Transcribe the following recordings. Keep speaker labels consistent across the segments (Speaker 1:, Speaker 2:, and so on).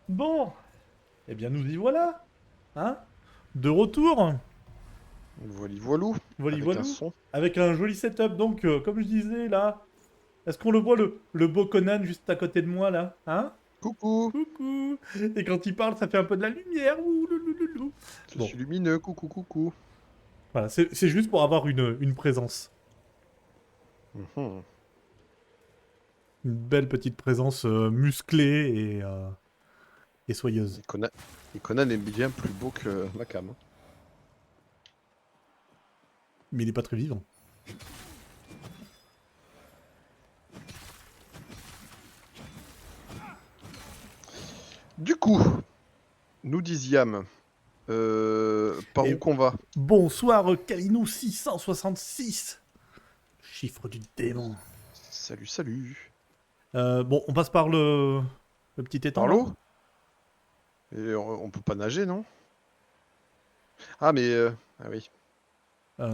Speaker 1: Bon, eh bien nous y voilà, hein? De retour,
Speaker 2: Voili voilou,
Speaker 1: voilà
Speaker 2: avec un
Speaker 1: voilou,
Speaker 2: son.
Speaker 1: avec un joli setup. Donc, comme je disais là, est-ce qu'on le voit le beau Conan juste à côté de moi là, hein?
Speaker 2: Coucou,
Speaker 1: Coucou! Et quand il parle, ça fait un peu de la lumière. Ouh, loulouloulou.
Speaker 2: je
Speaker 1: Bon,
Speaker 2: suis lumineux, coucou, coucou.
Speaker 1: voilà, c'est juste pour avoir une présence,
Speaker 2: Mhm.
Speaker 1: une belle petite présence musclée et soyeuse.
Speaker 2: Et Conan, et Conan est bien plus beau que Macam.
Speaker 1: Mais il est pas très vivant.
Speaker 2: Du coup, nous disions, par où
Speaker 1: Et
Speaker 2: qu'on va?
Speaker 1: bonsoir Kalinou 666, chiffre du démon.
Speaker 2: Salut, salut.
Speaker 1: Bon, on passe par le petit étang
Speaker 2: Par
Speaker 1: là.
Speaker 2: l'eau? Et on peut pas nager, non? Ah, mais... ah oui. Mais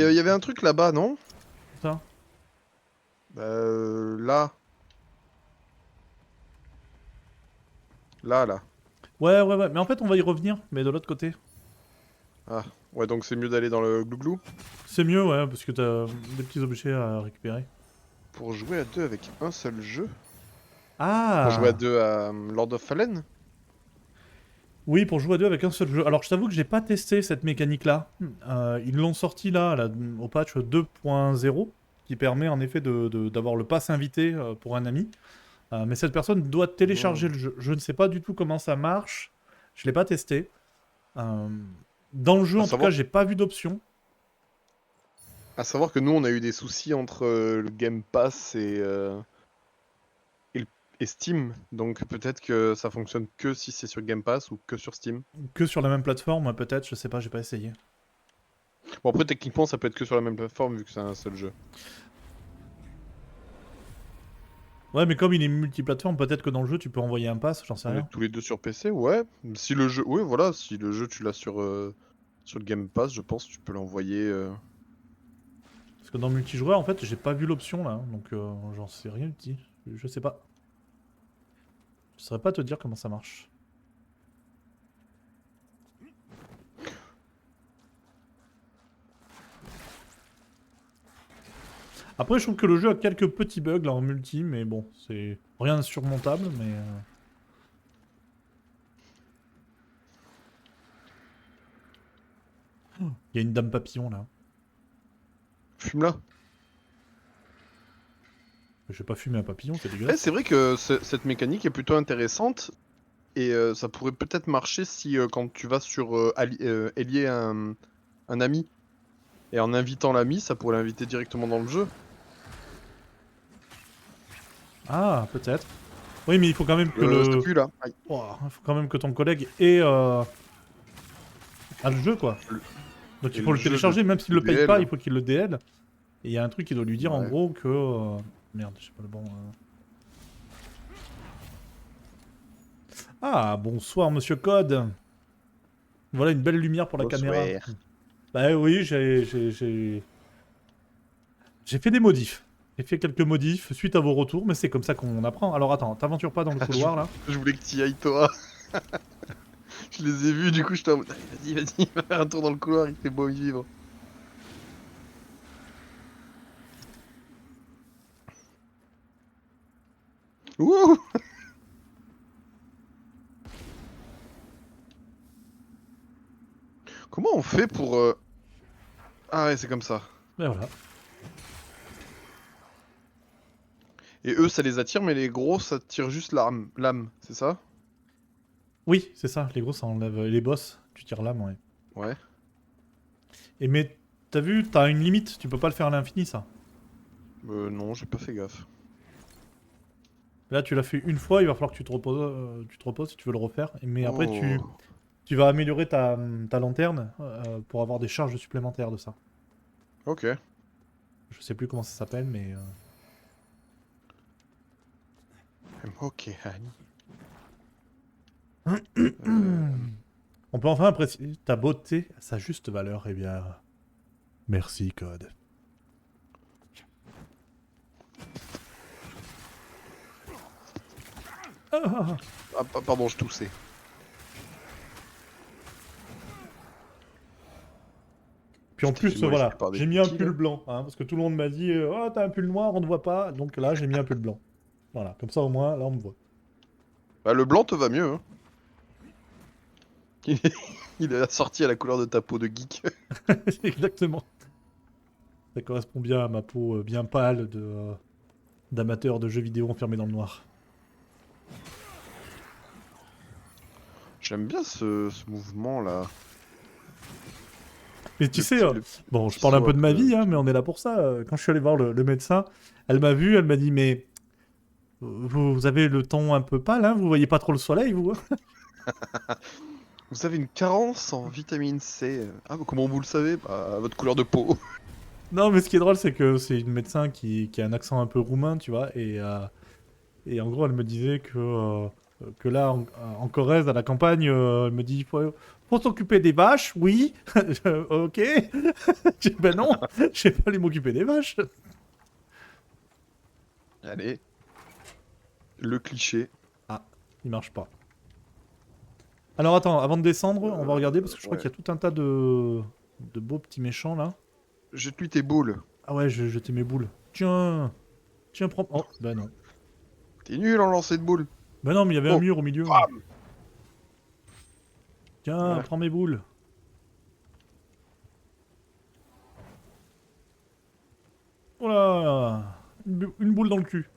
Speaker 1: Euh,
Speaker 2: il y avait un truc là-bas, non?
Speaker 1: ça.
Speaker 2: Là. Là.
Speaker 1: Ouais. Mais en fait, on va y revenir, mais de l'autre côté.
Speaker 2: Ah, ouais, donc c'est mieux d'aller dans le glouglou
Speaker 1: C'est mieux, ouais, parce que t'as des petits objets à récupérer.
Speaker 2: pour jouer à deux avec un seul jeu. Pour jouer à
Speaker 1: Ah!
Speaker 2: deux à Lord of Fallen.
Speaker 1: Oui, pour jouer à deux avec un seul jeu. Alors, je t'avoue que j'ai pas testé cette mécanique-là. Ils l'ont sorti là, au patch 2.0, qui permet en effet d'avoir le pass invité pour un ami. Mais cette personne doit télécharger
Speaker 2: Hmm.
Speaker 1: le jeu. Je ne sais pas du tout comment ça marche. Je l'ai pas testé. Euh, Dans le jeu,
Speaker 2: À
Speaker 1: en tout cas,
Speaker 2: savoir,
Speaker 1: j'ai pas vu d'option.
Speaker 2: à savoir que nous, on a eu des soucis entre le Game Pass et, et Steam. Donc peut-être que ça fonctionne que si c'est sur Game Pass ou que sur Steam.
Speaker 1: Que sur la même plateforme, peut-être, je sais pas, j'ai pas essayé.
Speaker 2: Bon, après, techniquement, ça peut être que sur la même plateforme vu que c'est un seul jeu.
Speaker 1: Ouais, mais comme il est multiplateforme, peut-être que dans le jeu, tu peux envoyer un pass, j'en sais
Speaker 2: On
Speaker 1: rien.
Speaker 2: est tous les deux sur PC, ouais. Si le jeu, ouais, voilà, si le jeu tu l'as sur le Game Pass, je pense que tu peux l'envoyer.
Speaker 1: Parce que dans le multijoueur, en fait, j'ai pas vu l'option là, donc j'en sais rien du tout. Je sais pas. Je saurais pas te dire comment ça marche. Après, je trouve que le jeu a quelques petits bugs là en multi, mais bon, c'est rien d'insurmontable, mais. Il y a une dame papillon là.
Speaker 2: Fume-là.
Speaker 1: Je vais pas fumer un papillon, c'est
Speaker 2: Ouais,
Speaker 1: dégueulasse.
Speaker 2: c'est vrai que cette mécanique est plutôt intéressante et ça pourrait peut-être marcher si quand tu vas sur allier un ami et en invitant l'ami, ça pourrait l'inviter directement dans le jeu.
Speaker 1: Ah, peut-être. Oui, mais il faut quand même que
Speaker 2: C'est
Speaker 1: le.
Speaker 2: plus là. Aïe.
Speaker 1: Oh, il faut quand même que ton collègue ait a le jeu quoi.
Speaker 2: Le-
Speaker 1: Donc il
Speaker 2: Et
Speaker 1: faut
Speaker 2: le
Speaker 1: le
Speaker 2: jeu
Speaker 1: télécharger, même s'il
Speaker 2: le
Speaker 1: le paye pas,
Speaker 2: DL.
Speaker 1: il faut qu'il le DL. Et il y a un truc qui doit lui dire en
Speaker 2: Ouais.
Speaker 1: gros que. Merde, je sais pas le bon. Ah, bonsoir monsieur Code. Voilà une belle lumière pour la caméra.
Speaker 2: Bonsoir.
Speaker 1: Bah oui, j'ai fait des modifs. J'ai fait quelques modifs suite à vos retours, mais c'est comme ça qu'on apprend. Alors attends, t'aventures pas dans le
Speaker 2: je,
Speaker 1: couloir là.
Speaker 2: je voulais que tu y ailles toi. Je les ai vus, du coup, j'étais en mode, allez, vas-y, va faire un tour dans le couloir, il fait beau y vivre. Ouh. Comment on fait pour... Ah ouais, c'est comme ça.
Speaker 1: Et voilà.
Speaker 2: Et eux, ça les attire, mais les gros, ça tire juste l'âme, c'est ça?
Speaker 1: Oui, c'est ça, les gros ça enlève. Les boss, tu tires l'âme, ouais.
Speaker 2: Ouais.
Speaker 1: Et mais t'as vu, t'as une limite, tu peux pas le faire à l'infini ça.
Speaker 2: Non, j'ai pas fait gaffe.
Speaker 1: Là tu l'as fait une fois, il va falloir que tu te reposes si tu veux le refaire. Mais après
Speaker 2: Oh.
Speaker 1: tu vas améliorer ta lanterne pour avoir des charges supplémentaires de ça.
Speaker 2: Ok.
Speaker 1: Je sais plus comment ça s'appelle, mais.
Speaker 2: Ok, Annie. Euh,
Speaker 1: On peut enfin apprécier ta beauté à sa juste valeur. Eh bien, merci Code. Ah.
Speaker 2: Ah, pardon, je toussais.
Speaker 1: Puis en plus,
Speaker 2: Excusez-moi, j'étais
Speaker 1: voilà,
Speaker 2: par des
Speaker 1: j'ai mis un
Speaker 2: cookies,
Speaker 1: pull
Speaker 2: là.
Speaker 1: blanc, hein, parce que tout le monde m'a dit oh, t'as un pull noir, on ne voit pas. Donc là, j'ai mis un pull blanc. Voilà, comme ça au moins, là, on me voit.
Speaker 2: Bah, le blanc te va mieux, hein. Il est assorti à la couleur de ta peau de geek.
Speaker 1: Exactement. Ça correspond bien à ma peau bien pâle d'amateur de jeux vidéo enfermé dans le noir.
Speaker 2: J'aime bien ce mouvement-là.
Speaker 1: Mais tu
Speaker 2: Le
Speaker 1: sais,
Speaker 2: petit, le, le
Speaker 1: bon, je
Speaker 2: petit
Speaker 1: parle un
Speaker 2: saut
Speaker 1: peu
Speaker 2: un
Speaker 1: de ma
Speaker 2: peu...
Speaker 1: vie, hein, mais on est là pour ça. Quand je suis allé voir le médecin, elle m'a vu, elle m'a dit, mais vous avez le ton un peu pâle, hein, vous voyez pas trop le soleil, vous?
Speaker 2: Vous avez une carence en vitamine C. Ah, bah, comment vous le savez? Bah, votre couleur de peau.
Speaker 1: Non, mais ce qui est drôle, c'est que c'est une médecin qui a un accent un peu roumain, tu vois, et en gros, elle me disait que là, en Corrèze, à la campagne, elle me dit, faut s'occuper des vaches, oui. Ok. J'ai dit, ben non, je vais pas aller m'occuper des vaches.
Speaker 2: Allez, le cliché.
Speaker 1: Ah, il marche pas. Alors attends, avant de descendre, on va regarder parce que je crois
Speaker 2: Ouais.
Speaker 1: qu'il y a tout un tas de beaux petits méchants là.
Speaker 2: Jette-lui tes boules.
Speaker 1: Ah ouais, je vais jeter mes boules. Tiens, tiens, prends. Oh, bah non.
Speaker 2: T'es nul en lancer de boules.
Speaker 1: Bah non, mais il y avait un
Speaker 2: Oh,
Speaker 1: mur au milieu.
Speaker 2: bam.
Speaker 1: Tiens,
Speaker 2: Voilà.
Speaker 1: prends mes boules. Oh là, une boule dans le cul.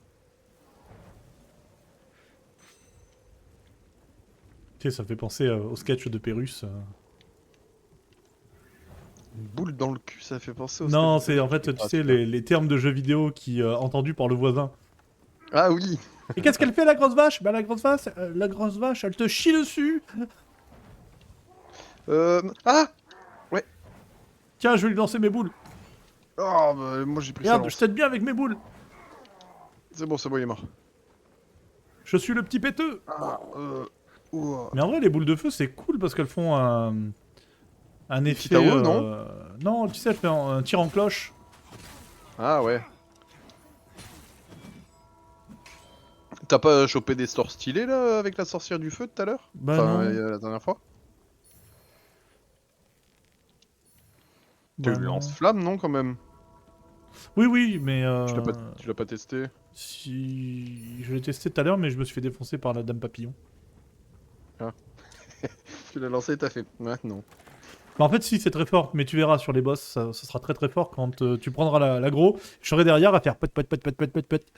Speaker 1: Tu sais, ça me fait penser au sketch de Pérus.
Speaker 2: Une boule dans le cul, ça fait penser au sketch
Speaker 1: Non,
Speaker 2: de
Speaker 1: c'est en
Speaker 2: Perrus, je
Speaker 1: fait,
Speaker 2: connais
Speaker 1: tu
Speaker 2: pas
Speaker 1: sais,
Speaker 2: celui-là.
Speaker 1: les termes de jeux vidéo qui entendus par le voisin.
Speaker 2: Ah oui.
Speaker 1: Et qu'est-ce qu'elle fait la grosse vache? Bah la grosse vache, elle te chie dessus.
Speaker 2: Ah. Ouais.
Speaker 1: Tiens, je vais lui lancer mes boules.
Speaker 2: Oh, bah, moi j'ai pris sa
Speaker 1: Regarde, je
Speaker 2: lance.
Speaker 1: t'aide bien avec mes boules.
Speaker 2: C'est bon, il est mort.
Speaker 1: Je suis le petit péteux.
Speaker 2: Ah, ouah.
Speaker 1: Mais en vrai, les boules de feu, c'est cool parce qu'elles font un
Speaker 2: Une petite
Speaker 1: effet.
Speaker 2: AOE, non?
Speaker 1: Non, tu sais, elles font un tir en cloche.
Speaker 2: Ah ouais. T'as pas chopé des stores stylés là avec la sorcière du feu tout à l'heure?
Speaker 1: Bah
Speaker 2: Enfin,
Speaker 1: non,
Speaker 2: la dernière fois? T'as eu
Speaker 1: bah
Speaker 2: le
Speaker 1: non.
Speaker 2: lance-flamme, non, quand même?
Speaker 1: Oui, oui, mais
Speaker 2: Tu l'as pas testé?
Speaker 1: si je l'ai testé tout à l'heure, mais je me suis fait défoncer par la dame papillon.
Speaker 2: Tu l'as lancé et t'as fait. Ouais, non.
Speaker 1: Bah en fait, si, c'est très fort, mais tu verras sur les boss, ça sera très très fort quand tu prendras l'aggro. Je serai derrière à faire pet pet pet pet pet pet pet.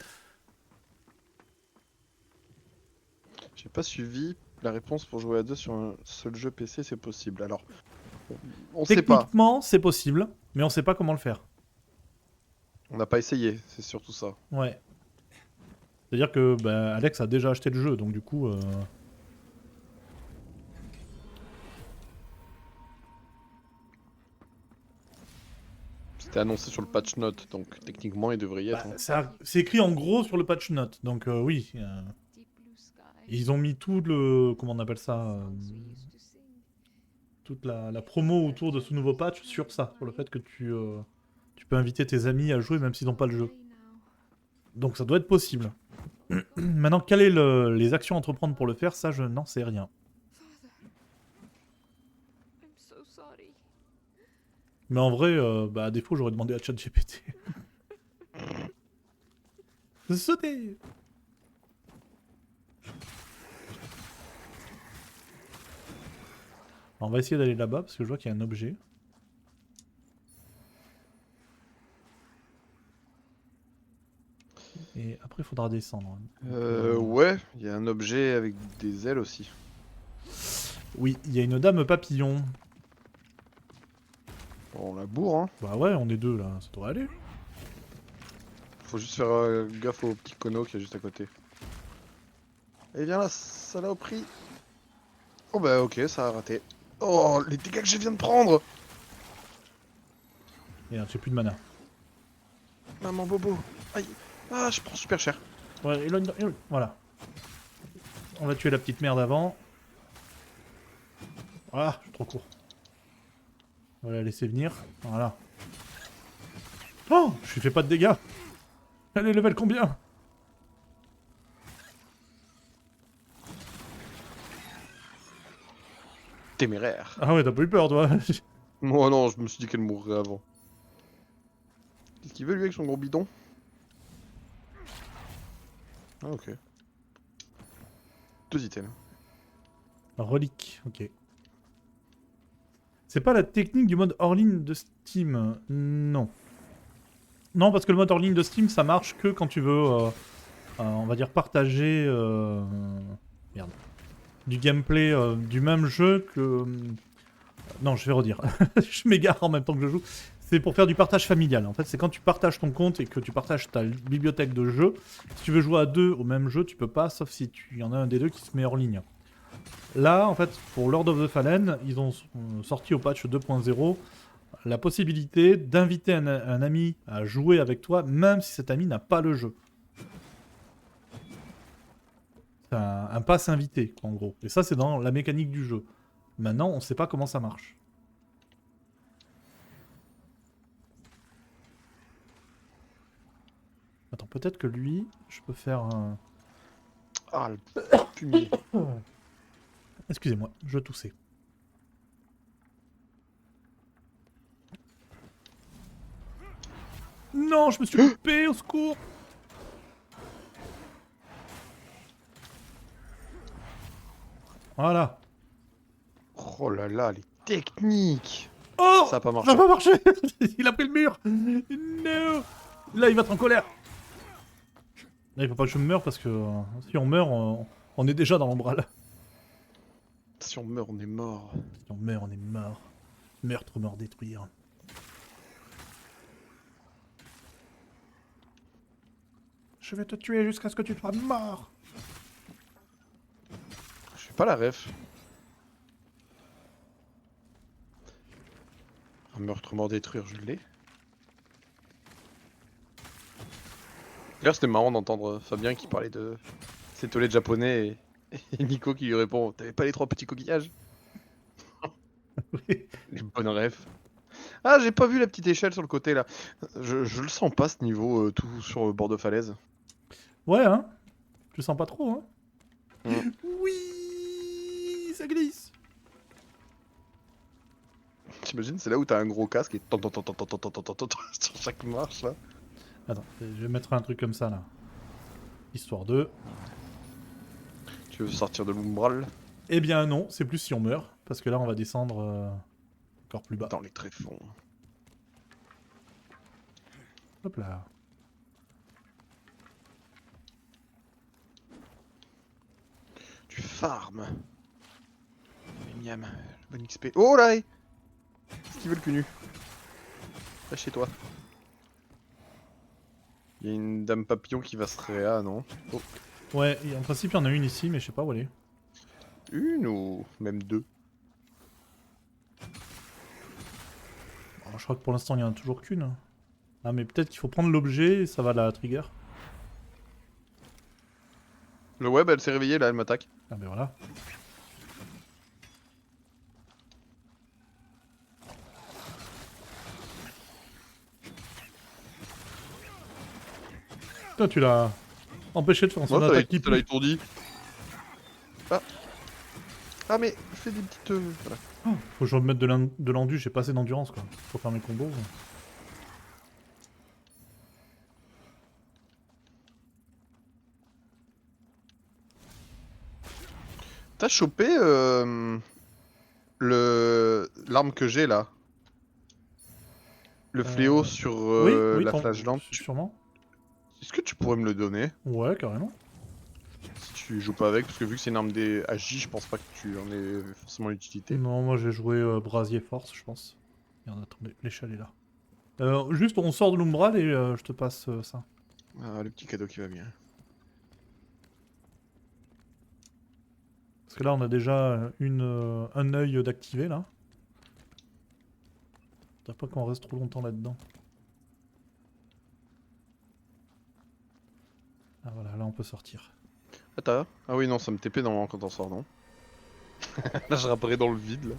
Speaker 2: J'ai pas suivi la réponse pour jouer à deux sur un seul jeu PC, c'est possible. Alors, on sait pas.
Speaker 1: Techniquement, c'est possible, mais on sait pas comment le faire.
Speaker 2: On n'a pas essayé, c'est surtout ça.
Speaker 1: Ouais. C'est-à-dire que bah, Alex a déjà acheté le jeu, donc du coup.
Speaker 2: C'était annoncé sur le patch note, donc techniquement il devrait y
Speaker 1: Bah,
Speaker 2: être. Hein.
Speaker 1: c'est écrit en gros sur le patch note, donc oui. Ils ont mis tout le. Comment on appelle ça toute la promo autour de ce nouveau patch sur ça, sur le fait que tu peux inviter tes amis à jouer même s'ils n'ont pas le jeu. Donc ça doit être possible. Maintenant, quelles sont les actions à entreprendre pour le faire, ça je n'en sais rien. Mais en vrai, bah, à défaut, j'aurais demandé à ChatGPT. Sauter. On va essayer d'aller là-bas parce que je vois qu'il y a un objet. Et après, il faudra descendre.
Speaker 2: Ouais, il y a un objet avec des ailes aussi.
Speaker 1: Oui, il y a une dame papillon.
Speaker 2: Bon, on la bourre, hein.
Speaker 1: Bah ouais, on est deux là, ça devrait aller.
Speaker 2: Faut juste faire gaffe au petit cono qui est juste à côté. Et viens là, saloperie. Oh bah ok, ça a raté. Oh, les dégâts que je viens de prendre.
Speaker 1: Merde, j'ai plus de mana.
Speaker 2: Maman bobo. Aïe. Ah, je prends super cher.
Speaker 1: Ouais, éloigne, voilà. On va tuer la petite merde avant. Ah, je suis trop court. On va la laisser venir. Voilà. Oh, je lui fais pas de dégâts. Elle est level combien?
Speaker 2: Téméraire.
Speaker 1: Ah ouais, t'as pas eu peur, toi.
Speaker 2: Moi non, je me suis dit qu'elle mourrait avant. Qu'est-ce qu'il veut lui avec son gros bidon? Ah ok. 2 items.
Speaker 1: Relique, ok. C'est pas la technique du mode hors ligne de Steam. Non. Non, parce que le mode hors ligne de Steam, ça marche que quand tu veux, on va dire, partager merde, du gameplay du même jeu que... Non, je vais redire. Je m'égare en même temps que je joue. C'est pour faire du partage familial. En fait, c'est quand tu partages ton compte et que tu partages ta bibliothèque de jeux. Si tu veux jouer à deux au même jeu, tu peux pas, sauf si il y en a un des deux qui se met hors ligne. Là, en fait, pour Lord of the Fallen, ils ont sorti au patch 2.0 la possibilité d'inviter un ami à jouer avec toi, même si cet ami n'a pas le jeu. C'est un pass invité, en gros. Et ça, c'est dans la mécanique du jeu. Maintenant, on ne sait pas comment ça marche. Attends, peut-être que lui, je peux faire un...
Speaker 2: Ah, le fumier.
Speaker 1: Excusez-moi, je toussais. Non, je me suis coupé, au secours! Voilà.
Speaker 2: Oh là là, les techniques.
Speaker 1: Oh!
Speaker 2: Ça a pas marché.
Speaker 1: Ça n'a pas marché! Il a pris le mur! Non! Là, il va être en colère! Là, il faut pas que je meure parce que si on meurt, on est déjà dans l'ombrale.
Speaker 2: Si on meurt, on est mort.
Speaker 1: Si on meurt, on est mort. Meurtre, mort, détruire. Je vais te tuer jusqu'à ce que tu sois mort!
Speaker 2: Je fais pas la ref. Un meurtre mort détruire, je l'ai. D'ailleurs, c'était marrant d'entendre Fabien qui parlait de ses toilettes japonais et Nico qui lui répond: T'avais pas les 3 petits coquillages?
Speaker 1: Oui.
Speaker 2: Les bonnes refs. Ah, j'ai pas vu la petite échelle sur le côté là. Je le sens pas ce niveau tout sur le bord de falaise.
Speaker 1: Ouais, hein? Je sens pas trop, hein?
Speaker 2: Mm.
Speaker 1: Oui, ça glisse!
Speaker 2: T'imagines, c'est là où t'as un gros casque et sur chaque marche là.
Speaker 1: Attends, je vais mettre un truc comme ça, là. Histoire de...
Speaker 2: Tu veux sortir de l'umbral
Speaker 1: Eh bien non, c'est plus si on meurt, parce que là, on va descendre encore plus bas.
Speaker 2: dans les tréfonds.
Speaker 1: Hop là.
Speaker 2: Tu farmes. Miam, bon XP. Oh là! Qu'est-ce qu'il veut le cul nu? Reste chez toi. Il y a une dame papillon qui va se réa, non? Oh.
Speaker 1: Ouais, en principe, il y en a une ici, mais je sais pas où elle est.
Speaker 2: Une ou même 2?
Speaker 1: Alors, je crois que pour l'instant, il y en a toujours qu'une. Ah, mais peut-être qu'il faut prendre l'objet et ça va la trigger.
Speaker 2: Le web, elle s'est réveillée là, elle m'attaque.
Speaker 1: Ah, ben voilà. Toi, tu l'as empêché de faire son
Speaker 2: Moi,
Speaker 1: attaque qui
Speaker 2: ça l'a
Speaker 1: pue.
Speaker 2: étourdi. Ah. Ah, mais fais des petites. Voilà.
Speaker 1: Faut que je remette de l'endu, j'ai pas assez d'endurance, quoi. Pour faire mes combos.
Speaker 2: T'as chopé l'arme que j'ai là? Le fléau sur
Speaker 1: Oui, oui,
Speaker 2: la flash lampe.
Speaker 1: sûrement.
Speaker 2: Est-ce que tu pourrais me le donner?
Speaker 1: Ouais, carrément.
Speaker 2: Si tu joues pas avec, parce que vu que c'est une arme des AJ, je pense pas que tu en aies forcément l'utilité.
Speaker 1: Non, moi j'ai joué Brasier Force, je pense. Regarde, attendez, l'échelle est là. Juste, on sort de l'umbral et je te passe ça.
Speaker 2: Ah, le petit cadeau qui va bien.
Speaker 1: Parce que là, on a déjà un œil d'activé, là. Faudrait pas qu'on reste trop longtemps là-dedans. Ah voilà, là on peut sortir.
Speaker 2: Ah t'as? Ah oui non, ça me TP dans quand on sort, non? Là je rapparais dans le vide là.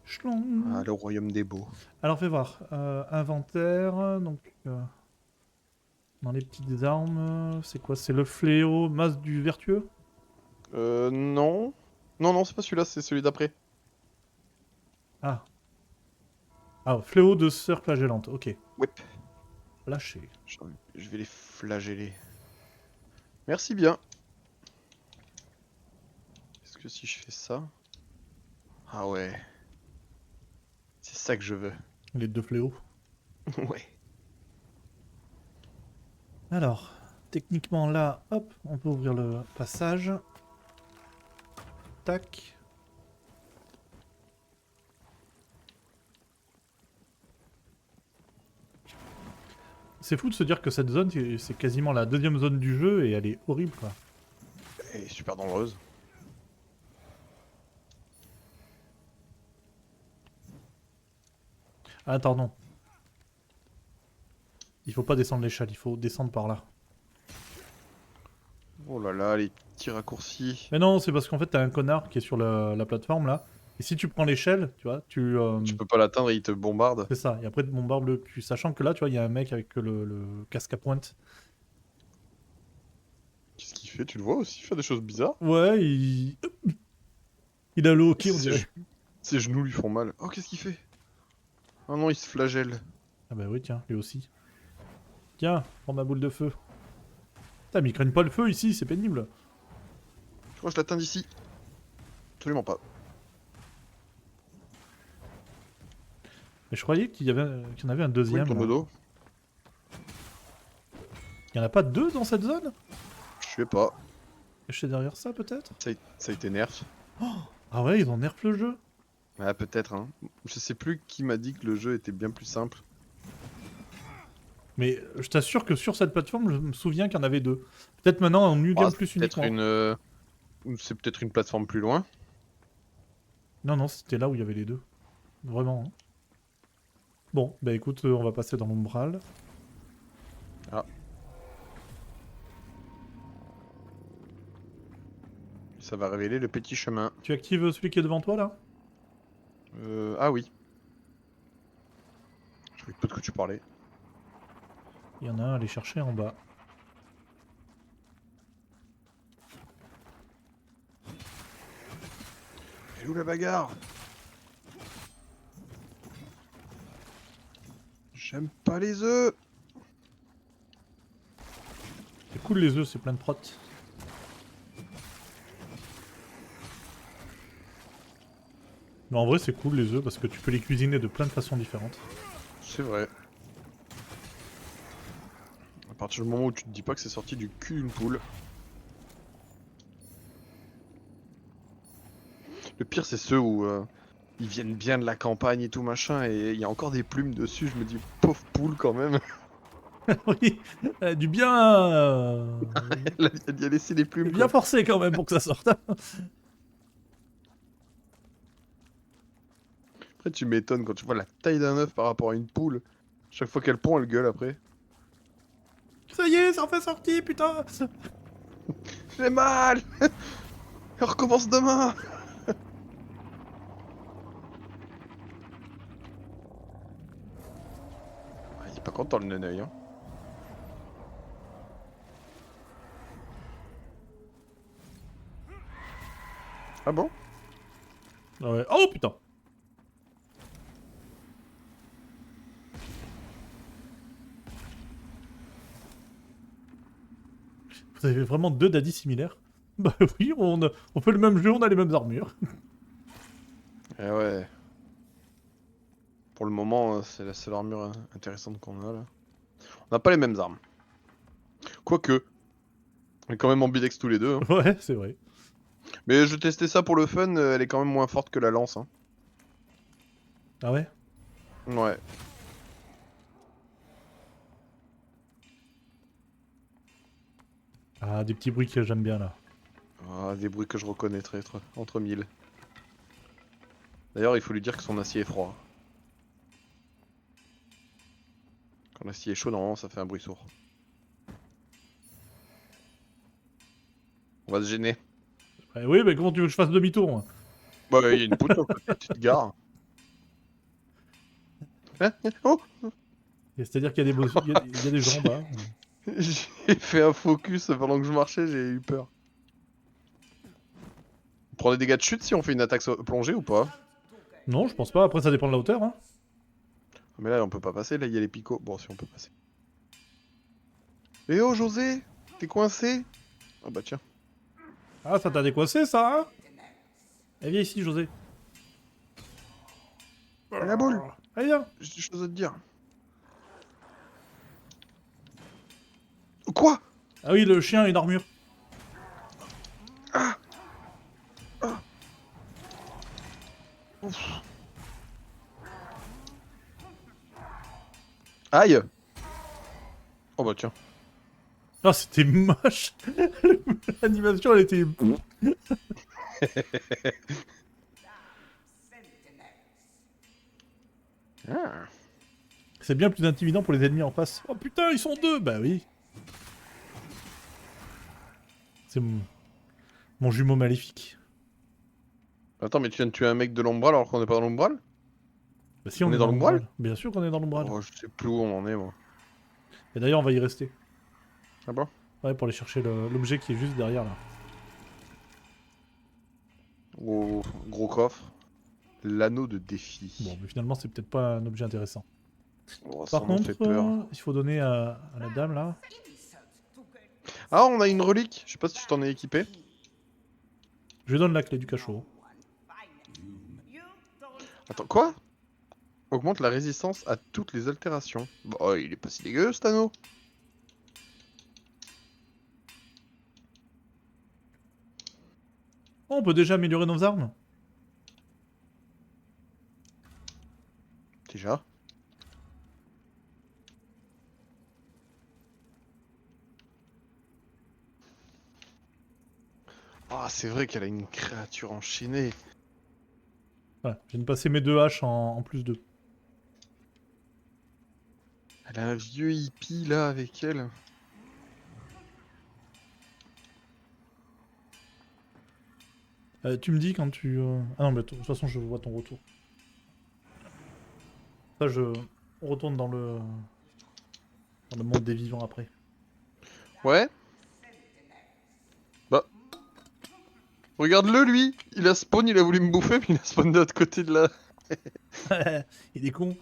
Speaker 1: Chlong.
Speaker 2: Ah, le royaume des beaux.
Speaker 1: Alors fais voir. Inventaire, donc... dans les petites armes, c'est quoi? C'est le fléau, masse du vertueux?
Speaker 2: Non. Non, non, c'est pas celui-là, c'est celui d'après.
Speaker 1: Ah. Ah, fléau de sœur flagellante, ok.
Speaker 2: Ouais.
Speaker 1: Lâché.
Speaker 2: Je vais les flageller. Merci bien. Est-ce que si je fais ça... Ah ouais. C'est ça que je veux.
Speaker 1: Les deux fléaux.
Speaker 2: Ouais.
Speaker 1: Alors, techniquement là, hop, on peut ouvrir le passage. Tac. C'est fou de se dire que cette zone, c'est quasiment la deuxième zone du jeu et elle est horrible quoi.
Speaker 2: Elle est super dangereuse.
Speaker 1: Ah, attends, non. Il faut pas descendre l'échelle, il faut descendre par là.
Speaker 2: Oh là là, les petits raccourcis.
Speaker 1: Mais non, c'est parce qu'en fait t'as un connard qui est sur la plateforme là. Et si tu prends l'échelle, tu vois,
Speaker 2: Tu peux pas l'atteindre et il te bombarde.
Speaker 1: c'est ça. Et après tu bombardes le cul. Sachant que là, tu vois, il y a un mec avec le casque à pointe.
Speaker 2: Qu'est-ce qu'il fait? Tu le vois aussi faire des choses bizarres?
Speaker 1: Ouais, il a le hockey, on
Speaker 2: Ses,
Speaker 1: dirait.
Speaker 2: ge- ses genoux lui font mal. Oh, qu'est-ce qu'il fait? Oh non, il se flagelle.
Speaker 1: Ah bah oui, tiens, lui aussi. Tiens, prends ma boule de feu. Putain, mais ils craignent pas le feu ici, c'est pénible.
Speaker 2: Je crois que je l'atteins d'ici. Absolument pas.
Speaker 1: Mais je croyais qu'il y en avait un
Speaker 2: Pourquoi il me
Speaker 1: deuxième
Speaker 2: tombe au
Speaker 1: là.
Speaker 2: dos?
Speaker 1: Il y en a pas deux dans cette zone?
Speaker 2: Je sais pas.
Speaker 1: Caché derrière ça peut-être?
Speaker 2: Ça a été nerf.
Speaker 1: Ah ouais, ils ont nerf le jeu.
Speaker 2: Ouais, peut-être, hein. Je sais plus qui m'a dit que le jeu était bien plus simple.
Speaker 1: Mais je t'assure que sur cette plateforme, je me souviens qu'il y en avait deux. Peut-être maintenant en New Game
Speaker 2: C'est
Speaker 1: Plus
Speaker 2: peut-être
Speaker 1: uniquement.
Speaker 2: C'est peut-être une plateforme plus loin.
Speaker 1: Non, non, c'était là où il y avait les deux. Vraiment. Hein. Bon, bah écoute, on va passer dans l'umbral.
Speaker 2: Ah. Ça va révéler le petit chemin.
Speaker 1: Tu actives celui qui est devant toi là?
Speaker 2: Ah oui. Je savais pas de quoi tu parlais.
Speaker 1: Il y en a un à aller chercher en bas.
Speaker 2: Elle est où la bagarre? J'aime pas les œufs.
Speaker 1: C'est cool les œufs, c'est plein de protes. Mais en vrai, c'est cool les œufs parce que tu peux les cuisiner de plein de façons différentes.
Speaker 2: C'est vrai. À partir du moment où tu te dis pas que c'est sorti du cul d'une poule. Le pire, c'est ceux où ils viennent bien de la campagne et tout machin, et il y a encore des plumes dessus. Je me dis, pauvre poule quand même.
Speaker 1: Oui, du bien.
Speaker 2: Elle y a laissé des plumes,
Speaker 1: Bien
Speaker 2: quoi.
Speaker 1: forcé quand même pour que ça sorte.
Speaker 2: Après, tu m'étonnes quand tu vois la taille d'un œuf par rapport à une poule. Chaque fois qu'elle pond, elle gueule après.
Speaker 1: Ça y est, ça en fait sortie, putain.
Speaker 2: J'ai mal. On recommence demain. Ah, il est pas content le neneuil, hein. Ah bon?
Speaker 1: Ah ouais. Oh putain. Vous avez vraiment deux daddies similaires? Bah oui, on fait le même jeu, on a les mêmes armures.
Speaker 2: Eh ouais. Pour le moment, c'est la seule armure intéressante qu'on a là. On n'a pas les mêmes armes. Quoique, on est quand même ambidex tous les deux. Hein.
Speaker 1: Ouais, c'est vrai.
Speaker 2: Mais je testais ça pour le fun, elle est quand même moins forte que la lance. Hein.
Speaker 1: Ah ouais?
Speaker 2: Ouais.
Speaker 1: Ah, des petits bruits que j'aime bien là.
Speaker 2: Ah, des bruits que je reconnaîtrais entre mille. D'ailleurs, il faut lui dire que son acier est froid. Quand l'acier est chaud, normalement, ça fait un bruit sourd. On va se gêner.
Speaker 1: Oui, mais comment tu veux que je fasse demi-tour moi?
Speaker 2: Bah, il y a une poutre sur le côté, tu te gares. Hein. Oh.
Speaker 1: C'est-à-dire qu'il y a il y a des gens en bas.
Speaker 2: J'ai fait un focus pendant que je marchais, j'ai eu peur. On prend des dégâts de chute si on fait une attaque plongée ou pas?
Speaker 1: Non, je pense pas. Après, ça dépend de la hauteur. Hein.
Speaker 2: Mais là, on peut pas passer. Là, il y a les picots. Bon, si on peut passer. Eh oh, José! T'es coincé? Ah bah tiens.
Speaker 1: Ah, ça t'a décoincé, ça, hein? Eh, viens ici, José.
Speaker 2: Allez, la boule!
Speaker 1: Allez, viens.
Speaker 2: J'ai des choses à te dire. Quoi?
Speaker 1: Ah oui, le chien a une armure.
Speaker 2: Ah! Ah! Ouf. Aïe! Oh bah tiens.
Speaker 1: Ah, c'était moche. L'animation, elle était...
Speaker 2: Ah.
Speaker 1: C'est bien plus intimidant pour les ennemis en face. Oh putain, ils sont deux. Bah oui. C'est mon jumeau maléfique.
Speaker 2: Attends, mais tu viens de tuer un mec de l'ombral alors qu'on est pas dans l'ombral?
Speaker 1: Bah si, on
Speaker 2: On
Speaker 1: est
Speaker 2: est
Speaker 1: dans
Speaker 2: dans l'ombral?
Speaker 1: l'ombral. Bien sûr qu'on est dans l'ombral.
Speaker 2: Oh, je sais plus où on en est, moi.
Speaker 1: Et d'ailleurs, on va y rester.
Speaker 2: Ah bon?
Speaker 1: Ouais, pour aller chercher l'objet qui est juste derrière, là.
Speaker 2: Gros coffre. L'anneau de défi.
Speaker 1: Bon, mais finalement, c'est peut-être pas un objet intéressant.
Speaker 2: Oh, ça
Speaker 1: Par
Speaker 2: m'en fait
Speaker 1: contre,
Speaker 2: peur.
Speaker 1: il faut donner à la dame, là.
Speaker 2: Ah, on a une relique. Je sais pas si tu t'en es équipé.
Speaker 1: Je lui donne la clé du cachot.
Speaker 2: Attends, quoi? Augmente la résistance à toutes les altérations. Bon, il est pas si dégueu, cet anneau.
Speaker 1: Oh, on peut déjà améliorer nos armes.
Speaker 2: Déjà. Ah, c'est vrai qu'elle a une créature enchaînée.
Speaker 1: Voilà, je viens de passer mes deux haches en plus 2.
Speaker 2: Elle a un vieux hippie là avec elle.
Speaker 1: Tu me dis quand tu... Ah non, mais de toute façon, je vois ton retour. Ça, on retourne dans le monde des vivants après.
Speaker 2: Ouais. Bah. Regarde-le, lui. Il a spawn, il a voulu me bouffer, mais il a spawn de l'autre côté de là.
Speaker 1: Il est con.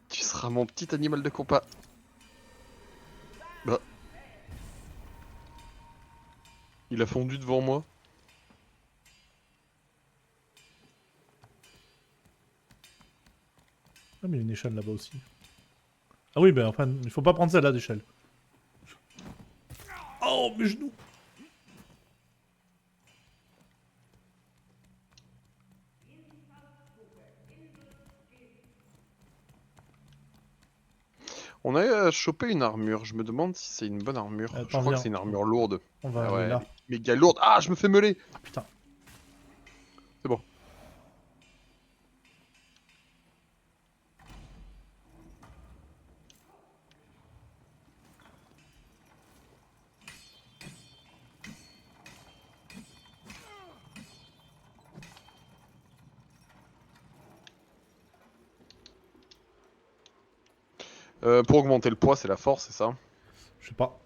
Speaker 2: Tu seras mon petit animal de compas. Bah. Il a fondu devant moi.
Speaker 1: Ah, mais il y a une échelle là-bas aussi. Ah oui, ben enfin, il faut pas prendre celle-là d'échelle. Oh, mes genoux!
Speaker 2: On a chopé une armure. Je me demande si c'est une bonne armure. Je
Speaker 1: Attends,
Speaker 2: crois que
Speaker 1: viens.
Speaker 2: c'est une armure lourde.
Speaker 1: On va
Speaker 2: Ah
Speaker 1: aller
Speaker 2: ouais, elle
Speaker 1: là.
Speaker 2: est méga lourde. Ah, je me fais meuler.
Speaker 1: Ah putain.
Speaker 2: C'est bon. Pour augmenter le poids, c'est la force, c'est ça?
Speaker 1: Je sais pas.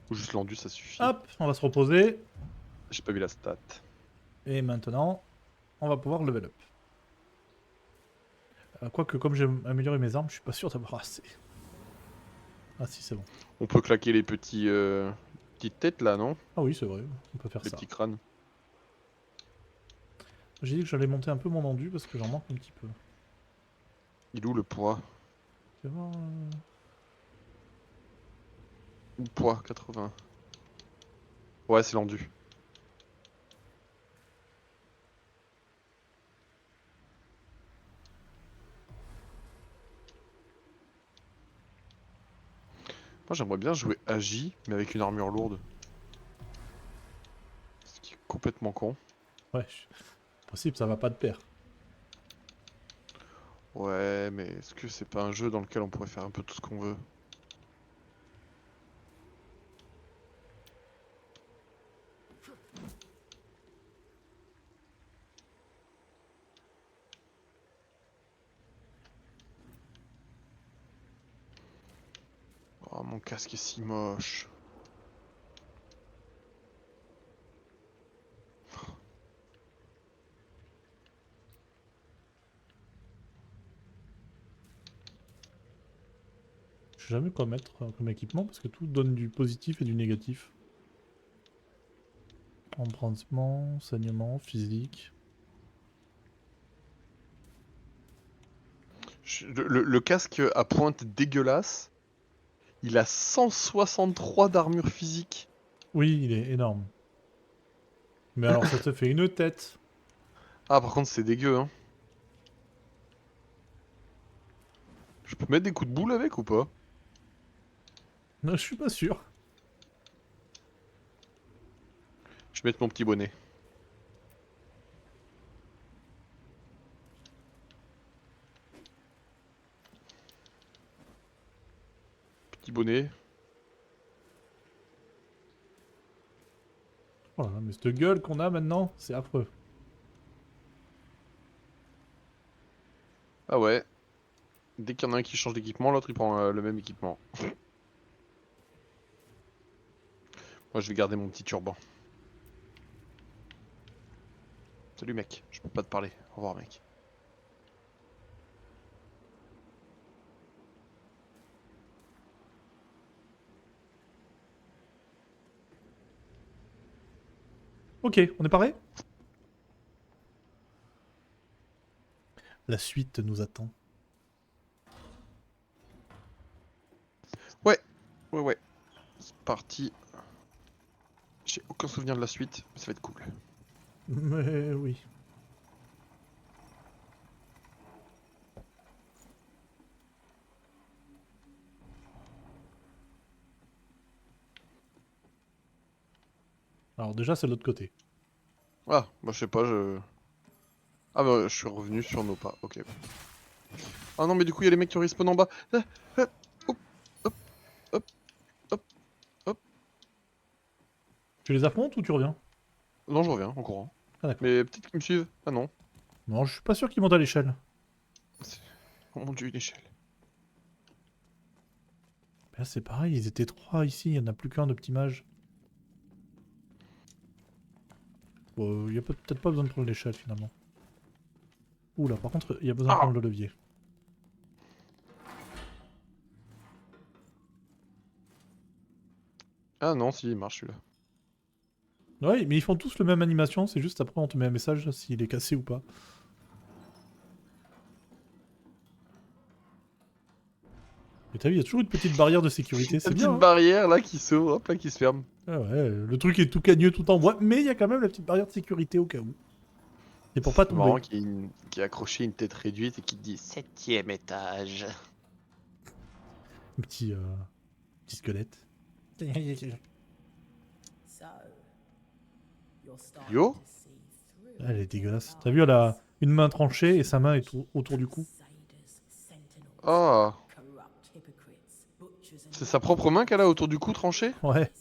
Speaker 2: Ou juste l'endu, ça suffit.
Speaker 1: Hop, on va se reposer.
Speaker 2: J'ai pas vu la stat.
Speaker 1: Et maintenant, on va pouvoir level up. Quoique, comme j'ai amélioré mes armes, je suis pas sûr d'avoir assez. Ah si, c'est bon.
Speaker 2: On peut claquer les petits petites têtes là, non?
Speaker 1: Ah oui, c'est vrai, on peut faire
Speaker 2: Les
Speaker 1: ça.
Speaker 2: petits crânes.
Speaker 1: J'ai dit que j'allais monter un peu mon endu parce que j'en manque un petit peu.
Speaker 2: Il est où le poids?
Speaker 1: Tu vas voir,
Speaker 2: Où le poids? 80. Ouais, c'est l'endu. Moi j'aimerais bien jouer Agi, mais avec une armure lourde. Ce qui est complètement con.
Speaker 1: Ouais, possible, ça va pas de pair.
Speaker 2: Ouais, mais est-ce que c'est pas un jeu dans lequel on pourrait faire un peu tout ce qu'on veut? Oh, mon casque est si moche.
Speaker 1: sais jamais quoi mettre comme équipement parce que tout donne du positif et du négatif. Embrasement, saignement, physique.
Speaker 2: Le casque à pointe dégueulasse, il a 163 d'armure physique.
Speaker 1: Oui, il est énorme. Mais alors ça te fait une tête.
Speaker 2: Ah, par contre, c'est dégueu, hein. Je peux mettre des coups de boule avec ou pas?
Speaker 1: Non, je suis pas sûr.
Speaker 2: Je vais mettre mon petit bonnet. Petit bonnet.
Speaker 1: Voilà, mais cette gueule qu'on a maintenant, c'est affreux.
Speaker 2: Ah ouais. Dès qu'il y en a un qui change d'équipement, l'autre il prend le même équipement. Moi je vais garder mon petit turban. Salut mec, je peux pas te parler. Au revoir mec.
Speaker 1: Ok, on est paré? La suite nous attend.
Speaker 2: Ouais, ouais. C'est parti. J'ai aucun souvenir de la suite, mais ça va être cool.
Speaker 1: Mais oui. Alors déjà, c'est de l'autre côté.
Speaker 2: Ah, bah je sais pas, je... Ah bah je suis revenu sur nos pas, ok. Ah non mais du coup il y a les mecs qui respawn en bas. Ah, ah, hop, hop, hop, hop, hop.
Speaker 1: Tu les affrontes ou tu reviens?
Speaker 2: Non je reviens en courant.
Speaker 1: Ah d'accord.
Speaker 2: Mais peut-être qu'ils me suivent. Ah non.
Speaker 1: Non, je suis pas sûr qu'ils montent à l'échelle.
Speaker 2: Oh mon dieu, une échelle.
Speaker 1: Là, c'est pareil, ils étaient trois ici, il y en a plus qu'un de petit mage. Bon, il y a peut-être pas besoin de prendre l'échelle finalement. Oula, par contre, il y a besoin de
Speaker 2: Ah,
Speaker 1: prendre le levier.
Speaker 2: ah non, si, il marche celui-là.
Speaker 1: Ouais, mais ils font tous le même animation, c'est juste après on te met un message s'il est cassé ou pas. Et t'as vu, il y a toujours une petite barrière de sécurité,
Speaker 2: La
Speaker 1: c'est bien,
Speaker 2: petite
Speaker 1: hein.
Speaker 2: barrière là qui s'ouvre, hop là qui se ferme.
Speaker 1: Ah ouais, le truc est tout cagneux tout en bois, mais il y a quand même la petite barrière de sécurité au cas où. C'est pour pas
Speaker 2: C'est marrant
Speaker 1: tomber.
Speaker 2: qu'il ait accroché une tête réduite et qu'il te dit 7ème étage.
Speaker 1: Un petit squelette.
Speaker 2: Yo?
Speaker 1: Ah, elle est dégueulasse. T'as vu, elle a une main tranchée et sa main est autour du cou.
Speaker 2: Ah, c'est sa propre main qu'elle a autour du cou tranché?
Speaker 1: Ouais.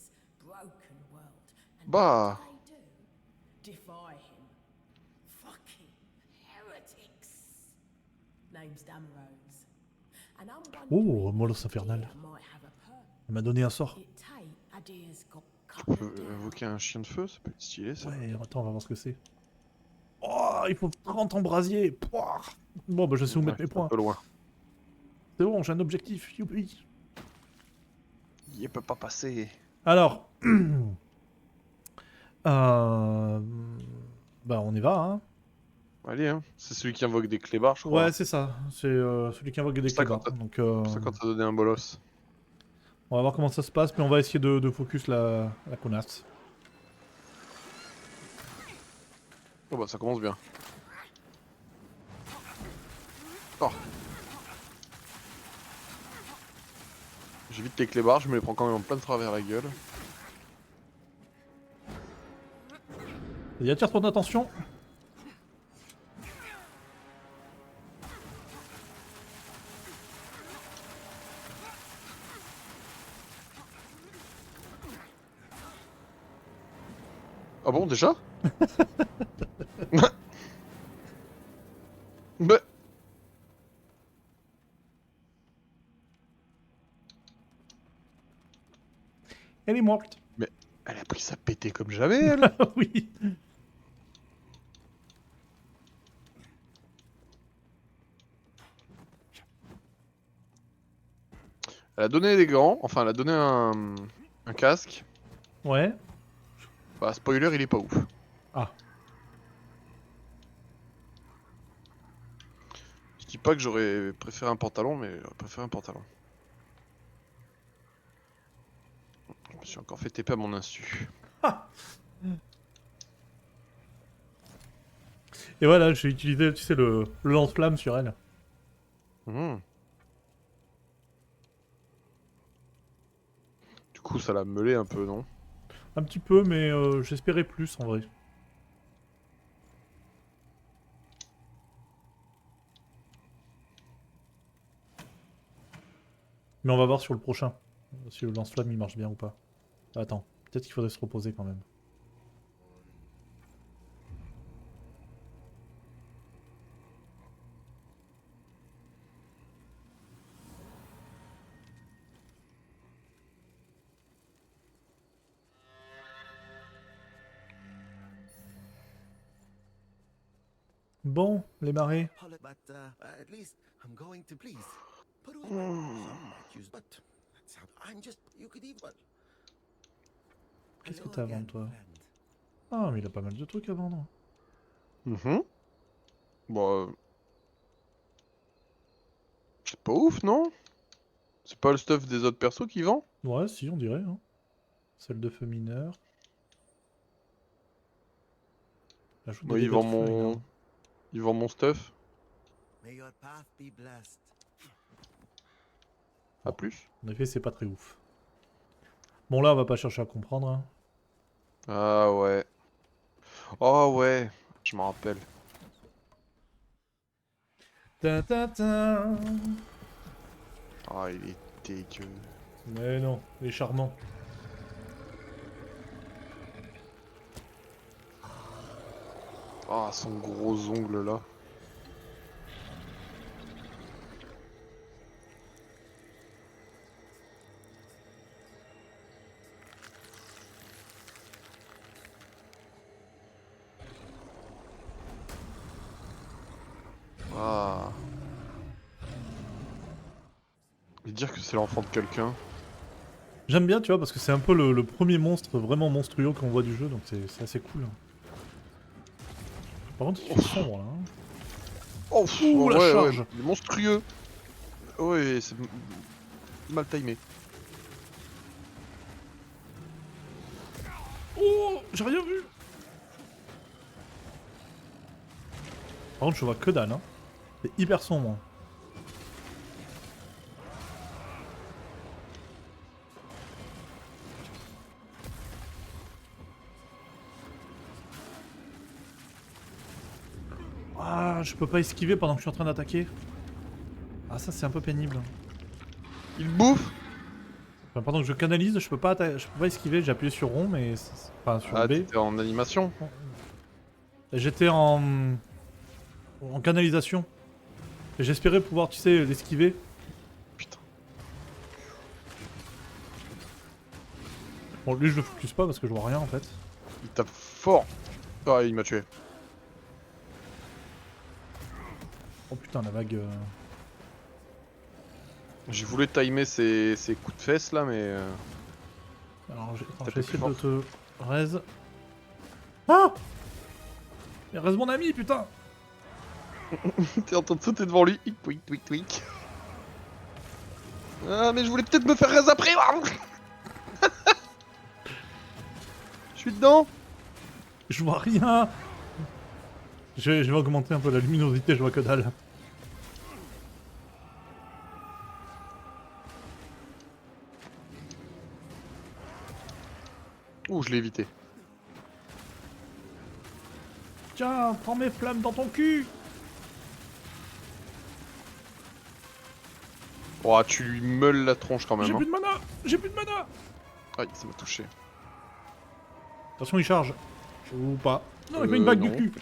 Speaker 2: Bah,
Speaker 1: Oh, Molos infernal. Elle m'a donné un sort.
Speaker 2: tu peux invoquer un chien de feu, ça peut être stylé ça.
Speaker 1: Ouais, attends, on va voir ce que c'est. Oh, il faut 30 en brasier. Pouah. Bon, bah je sais où
Speaker 2: Ouais,
Speaker 1: mettre mes
Speaker 2: c'est un
Speaker 1: points.
Speaker 2: peu loin.
Speaker 1: C'est bon, j'ai un objectif. Youpi.
Speaker 2: Il peut pas passer.
Speaker 1: Alors, euh... bah on y va, hein.
Speaker 2: Allez, hein. C'est celui qui invoque des clébards, je
Speaker 1: Ouais,
Speaker 2: crois.
Speaker 1: c'est ça. C'est celui qui invoque des
Speaker 2: Pour ça,
Speaker 1: clébards. Donc,
Speaker 2: pour ça, quand t'as donné un bolos.
Speaker 1: on va voir comment ça se passe, puis on va essayer de focus la connasse.
Speaker 2: Oh bah, ça commence bien. Oh. J'évite les clébards, je me les prends quand même en plein de travers la gueule.
Speaker 1: Il attire ton attention.
Speaker 2: Ah bon, déjà? Bah.
Speaker 1: Elle est morte.
Speaker 2: Mais elle a pris sa pété comme jamais, elle.
Speaker 1: Oui.
Speaker 2: Elle a donné des gants, enfin elle a donné un casque.
Speaker 1: Ouais.
Speaker 2: Bah spoiler, il est pas ouf.
Speaker 1: Ah.
Speaker 2: Je dis pas que j'aurais préféré un pantalon, mais j'aurais préféré un pantalon. Je me suis encore fait TP à mon insu.
Speaker 1: Ah. Et voilà, j'ai utilisé, tu sais, le lance-flamme sur elle.
Speaker 2: Hmm. Du coup, ça l'a meulé un peu, non?
Speaker 1: Un petit peu, mais j'espérais plus en vrai. Mais on va voir sur le prochain. Si le lance-flamme il marche bien ou pas. Attends, peut-être qu'il faudrait se reposer quand même. Bon, les marées.
Speaker 3: But at least I'm going to please. But
Speaker 2: Hmm.
Speaker 3: some might use, but that's how I'm just. You could even.
Speaker 1: Qu'est-ce que
Speaker 3: Hello
Speaker 1: t'as à
Speaker 3: again,
Speaker 1: vendre, toi?
Speaker 3: friend.
Speaker 1: Ah, mais il a pas mal de trucs à vendre.
Speaker 2: Mhm. Bon, c'est pas ouf, non? C'est pas le stuff des autres persos qui vend?
Speaker 1: Ouais, si, on dirait. Hein. Celle de feu mineur. Ajoute des
Speaker 2: Moi,
Speaker 1: dégâts de feu, énorme.
Speaker 2: il vend mon stuff.
Speaker 3: May your path be blessed.
Speaker 2: À
Speaker 1: Bon,
Speaker 2: plus.
Speaker 1: en effet, c'est pas très ouf. Bon, là, on va pas chercher à comprendre. Hein.
Speaker 2: Ah ouais. Oh ouais, je m'en rappelle.
Speaker 1: Ta ta ta.
Speaker 2: Ah, il est dégueu.
Speaker 1: Mais non, il est charmant.
Speaker 2: Ah, son gros ongle là. Ah. Et dire que c'est l'enfant de quelqu'un.
Speaker 1: J'aime bien, tu vois, parce que c'est un peu le premier monstre vraiment monstrueux qu'on voit du jeu, donc c'est assez cool. Hein. Par contre, il fait sombre là. Hein.
Speaker 2: Oh,
Speaker 1: Ouh, la
Speaker 2: ouais, ouais,
Speaker 1: charge!
Speaker 2: il est monstrueux. Ouais, c'est mal timé.
Speaker 1: Oh, j'ai rien vu! Par contre, je vois que dalle. Hein. C'est hyper sombre. Hein. Ah, je peux pas esquiver pendant que je suis en train d'attaquer. Ah, ça, c'est un peu pénible.
Speaker 2: Il bouffe.
Speaker 1: Enfin, pendant que je canalise, je peux pas esquiver. J'ai appuyé sur rond, mais. Enfin, sur
Speaker 2: Ah,
Speaker 1: B.
Speaker 2: t'étais en animation.
Speaker 1: J'étais en canalisation. Et j'espérais pouvoir, tu sais, l'esquiver.
Speaker 2: Putain.
Speaker 1: Bon, lui, je le focus pas parce que je vois rien en fait.
Speaker 2: Il tape fort. Ah, il m'a tué.
Speaker 1: Oh putain, la vague.
Speaker 2: J'ai voulu timer ses coups de fesses là, mais.
Speaker 1: Alors, attends, je
Speaker 2: Tapez
Speaker 1: vais essayer
Speaker 2: plus
Speaker 1: de te raise. Ah! Il reste mon ami, putain!
Speaker 2: T'es en train de sauter devant lui. Tweak, tweak, tweak. Ah, mais je voulais peut-être me faire raise après. Je suis dedans.
Speaker 1: Je vois rien! Je vais augmenter un peu la luminosité, je vois que dalle.
Speaker 2: Ouh, je l'ai évité.
Speaker 1: Tiens, prends mes flammes dans ton cul!
Speaker 2: Oh, tu lui meules la tronche quand même.
Speaker 1: J'ai
Speaker 2: Hein.
Speaker 1: plus de mana! J'ai plus de mana!
Speaker 2: Aïe, ça m'a touché.
Speaker 1: Attention, il charge. Ou pas. Non, il fait une vague du
Speaker 2: Non.
Speaker 1: cul.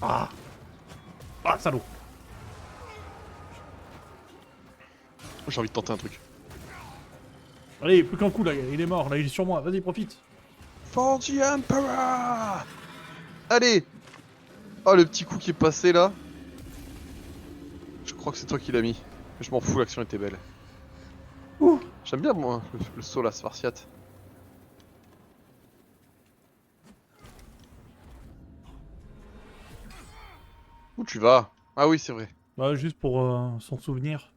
Speaker 1: Ah! Ah, salaud!
Speaker 2: J'ai envie de tenter un truc.
Speaker 1: Allez, plus qu'un coup là, il est mort, là il est sur moi, vas-y profite.
Speaker 2: For the Emperor! Allez! Oh, le petit coup qui est passé là. Je crois que c'est toi qui l'as mis. Je m'en fous, l'action était belle.
Speaker 1: Ouh.
Speaker 2: J'aime bien moi le saut là, spartiate. Où tu vas? Ah oui, c'est vrai.
Speaker 1: Bah, juste pour son souvenir.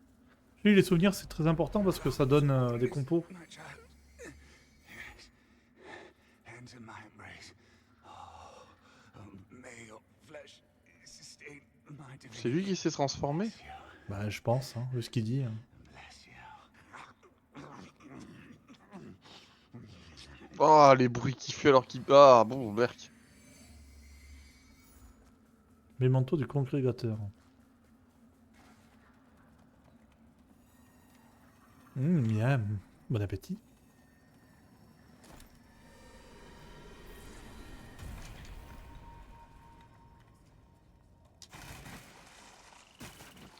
Speaker 1: Oui, les souvenirs, c'est très important parce que ça donne des compos.
Speaker 3: My child. Yes. Enter my embrace. Oh, may your flesh sustain my divinity.
Speaker 2: C'est lui qui s'est transformé?
Speaker 1: Bah, je pense, hein, vu ce qu'il dit. Hein.
Speaker 3: Bless you.
Speaker 2: Oh, les bruits qu'il fait alors qu'il... Ah, bon, berk.
Speaker 1: Les manteaux du congrégateur. Miam. Bon appétit.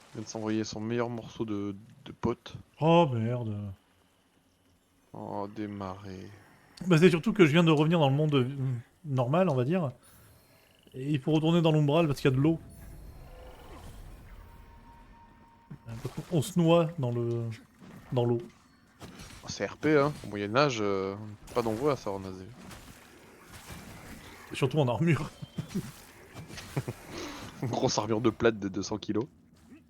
Speaker 2: Il vient de s'envoyer son meilleur morceau de pote.
Speaker 1: Oh merde.
Speaker 2: Oh, démarrer.
Speaker 1: Bah, c'est surtout que je viens de revenir dans le monde normal, on va dire. Et il faut retourner dans l'umbral parce qu'il y a de l'eau. On se noie dans l'eau.
Speaker 2: Oh, c'est RP, hein. Au Moyen-Âge, pas d'envoi à ça, on a vu.
Speaker 1: Et surtout en armure.
Speaker 2: Une grosse armure de plate de 200 kilos.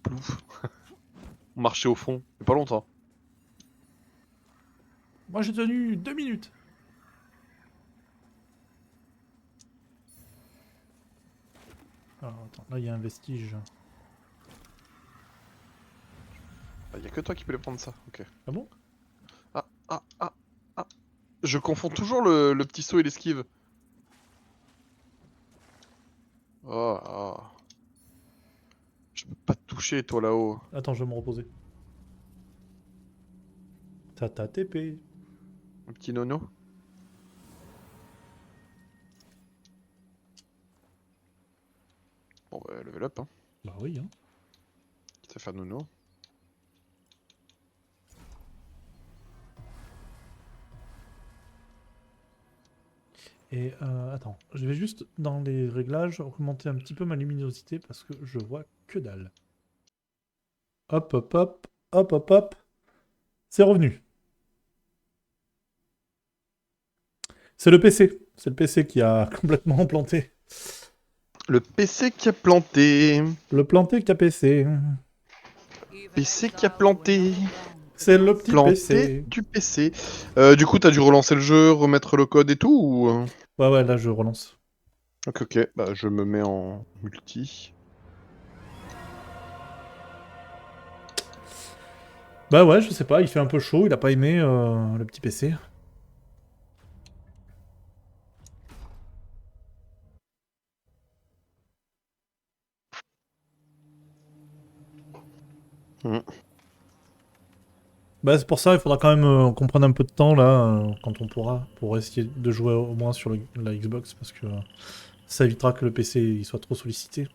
Speaker 2: Plouf. On marchait au fond, mais pas longtemps.
Speaker 1: Moi j'ai tenu 2 minutes. Alors attends, là il y a un vestige.
Speaker 2: Ah, y a que toi qui peux les prendre ça, ok.
Speaker 1: Ah bon?
Speaker 2: Ah. Je confonds toujours le petit saut et l'esquive. Oh. Je peux pas te toucher, toi là-haut.
Speaker 1: Attends, je vais me reposer. Tata TP.
Speaker 2: Un petit nono. Bon bah, level up, hein.
Speaker 1: Bah oui, hein.
Speaker 2: Quitte à faire nono.
Speaker 1: Et attends, je vais juste dans les réglages augmenter un petit peu ma luminosité parce que je vois que dalle. Hop, hop, hop, hop, hop, hop. C'est revenu. C'est le PC. C'est le PC qui a complètement planté.
Speaker 2: Le PC qui a planté.
Speaker 1: Le planté qui a PC.
Speaker 2: PC qui a planté.
Speaker 1: C'est le petit
Speaker 2: Planté
Speaker 1: PC.
Speaker 2: du PC. Du coup, t'as dû relancer le jeu, remettre le code et tout ou...
Speaker 1: Ouais, là je relance.
Speaker 2: Ok. Bah, je me mets en multi.
Speaker 1: Bah ouais, je sais pas, il fait un peu chaud, il a pas aimé le petit PC.
Speaker 2: Mm.
Speaker 1: Bah c'est pour ça, il faudra quand même qu'on prenne un peu de temps là, quand on pourra, pour essayer de jouer au moins sur la Xbox, parce que ça évitera que le PC il soit trop sollicité.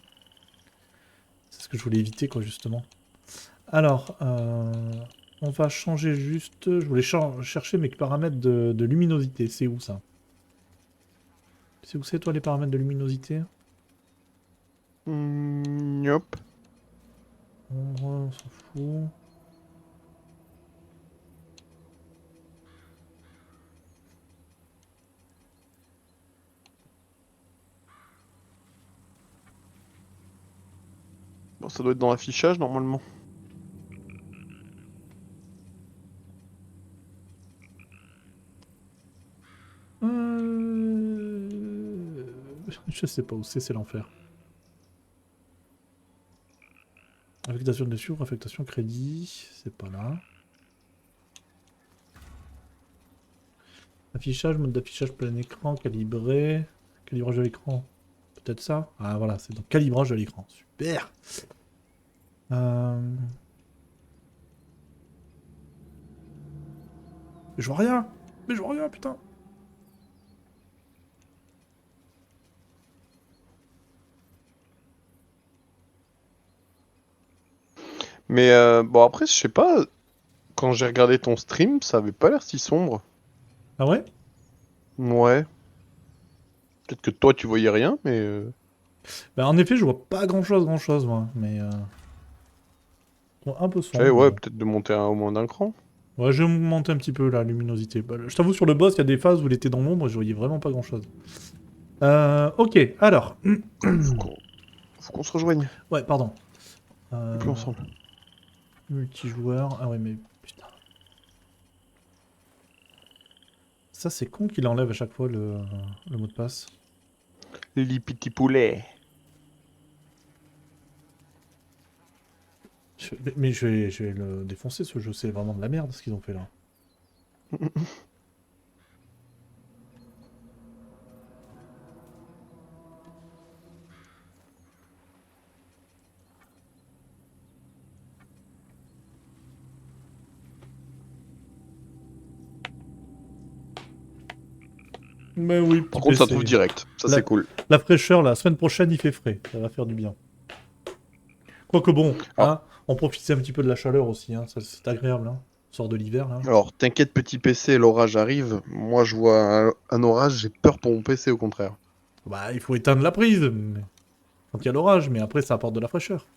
Speaker 1: C'est ce que je voulais éviter quoi justement. Alors, on va changer juste, je voulais chercher mes paramètres de luminosité, c'est où ça? C'est où c'est toi les paramètres de luminosité?
Speaker 2: Nope.
Speaker 1: Ombre, on s'en fout.
Speaker 2: Bon, ça doit être dans l'affichage normalement.
Speaker 1: Je sais pas où c'est l'enfer. Affectation de blessure, affectation crédit, c'est pas là. Affichage, mode d'affichage plein écran, calibré. Calibrage de l'écran. Peut-être ça? Ah voilà, c'est donc calibrage de l'écran. Super! Mais je vois rien! Mais je vois rien, putain!
Speaker 2: Mais bon, après, je sais pas. Quand j'ai regardé ton stream, ça avait pas l'air si sombre.
Speaker 1: Ah ouais?
Speaker 2: Ouais. Peut-être que toi, tu voyais rien, mais...
Speaker 1: Bah, en effet, je vois pas grand-chose, moi. Mais... un peu
Speaker 2: Tu savais,
Speaker 1: sombre.
Speaker 2: ouais,
Speaker 1: Bon.
Speaker 2: peut-être de monter au moins d'un cran.
Speaker 1: Ouais, je vais monter un petit peu la luminosité. Bah, je t'avoue, sur le boss, il y a des phases où il était dans l'ombre et je voyais vraiment pas grand-chose. Ok, alors...
Speaker 2: Faut qu'on se rejoigne.
Speaker 1: Ouais, pardon.
Speaker 2: Et puis ensemble.
Speaker 1: Multijoueur... Ah ouais, mais... Putain. Ça, c'est con qu'il enlève à chaque fois le mot de passe.
Speaker 2: Les petits poulets.
Speaker 1: Mais je vais le défoncer, ce jeu. C'est vraiment de la merde, ce qu'ils ont fait là. Mais oui, petit
Speaker 2: Par contre, ça
Speaker 1: PC.
Speaker 2: trouve direct. Ça,
Speaker 1: La-
Speaker 2: c'est cool.
Speaker 1: La fraîcheur, la semaine prochaine, il fait frais. Ça va faire du bien. Quoique bon,
Speaker 2: Alors,
Speaker 1: hein, on profite un petit peu de la chaleur aussi. Hein, c'est agréable. Hein. On sort de l'hiver là.
Speaker 2: alors, t'inquiète, petit PC, l'orage arrive. Moi, je vois un orage, j'ai peur pour mon PC, au contraire.
Speaker 1: Bah, il faut éteindre la prise quand il y a l'orage, mais après, ça apporte de la fraîcheur.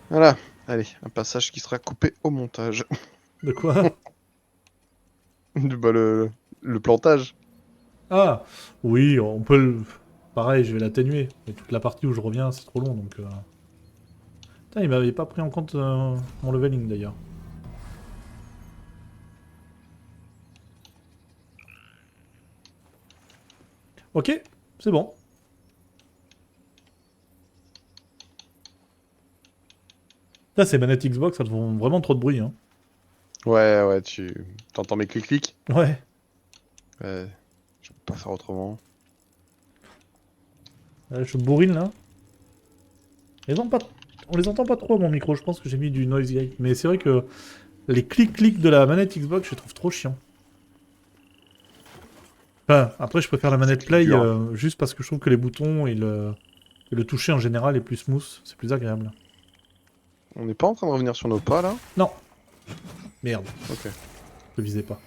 Speaker 2: Voilà. Allez, un passage qui sera coupé au montage.
Speaker 1: De quoi?
Speaker 2: Bah, le plantage.
Speaker 1: Ah, oui, on peut le... Pareil, je vais l'atténuer. Mais toute la partie où je reviens, c'est trop long, donc... Putain, il m'avait pas pris en compte mon leveling, d'ailleurs. Ok, c'est bon. Là, ces manettes Xbox, elles font vraiment trop de bruit, hein.
Speaker 2: Ouais, ouais, tu t'entends mes clics-clics.
Speaker 1: Ouais.
Speaker 2: Je peux pas faire autrement.
Speaker 1: Je bourrine, là. On les entend pas trop, mon micro. Je pense que j'ai mis du noise gate. Mais c'est vrai que les clics-clics de la manette Xbox, je les trouve trop chiants. Enfin, après, je préfère la manette Play
Speaker 2: dur.
Speaker 1: juste parce que je trouve que les boutons et le toucher en général est plus smooth. C'est plus agréable.
Speaker 2: On n'est pas en train de revenir sur nos pas, là?
Speaker 1: Non. Merde,
Speaker 2: Ok.
Speaker 1: je visais pas.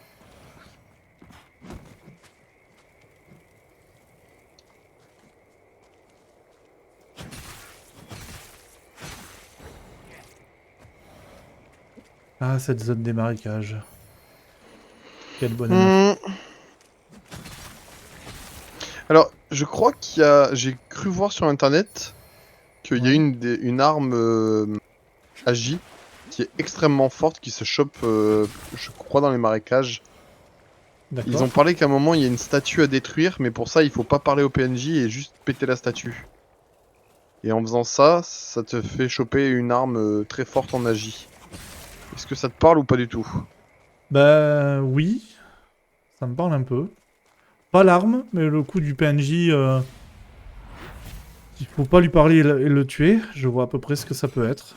Speaker 1: Ah, cette zone des marécages. Quel bonheur.
Speaker 2: Alors, je crois qu'il y a... J'ai cru voir sur internet qu'il y a
Speaker 1: Ouais.
Speaker 2: une arme AJ qui est extrêmement forte, qui se chope, je crois, dans les marécages. Ils
Speaker 1: D'accord.
Speaker 2: ont parlé qu'à un moment, il y a une statue à détruire, mais pour ça, il faut pas parler au PNJ et juste péter la statue. Et en faisant ça, ça te fait choper une arme très forte en AJ. Est-ce que ça te parle ou pas du tout?
Speaker 1: Bah oui, ça me parle un peu. Pas l'arme, mais le coup du PNJ... Il faut pas lui parler et le tuer. Je vois à peu près ce que ça peut être.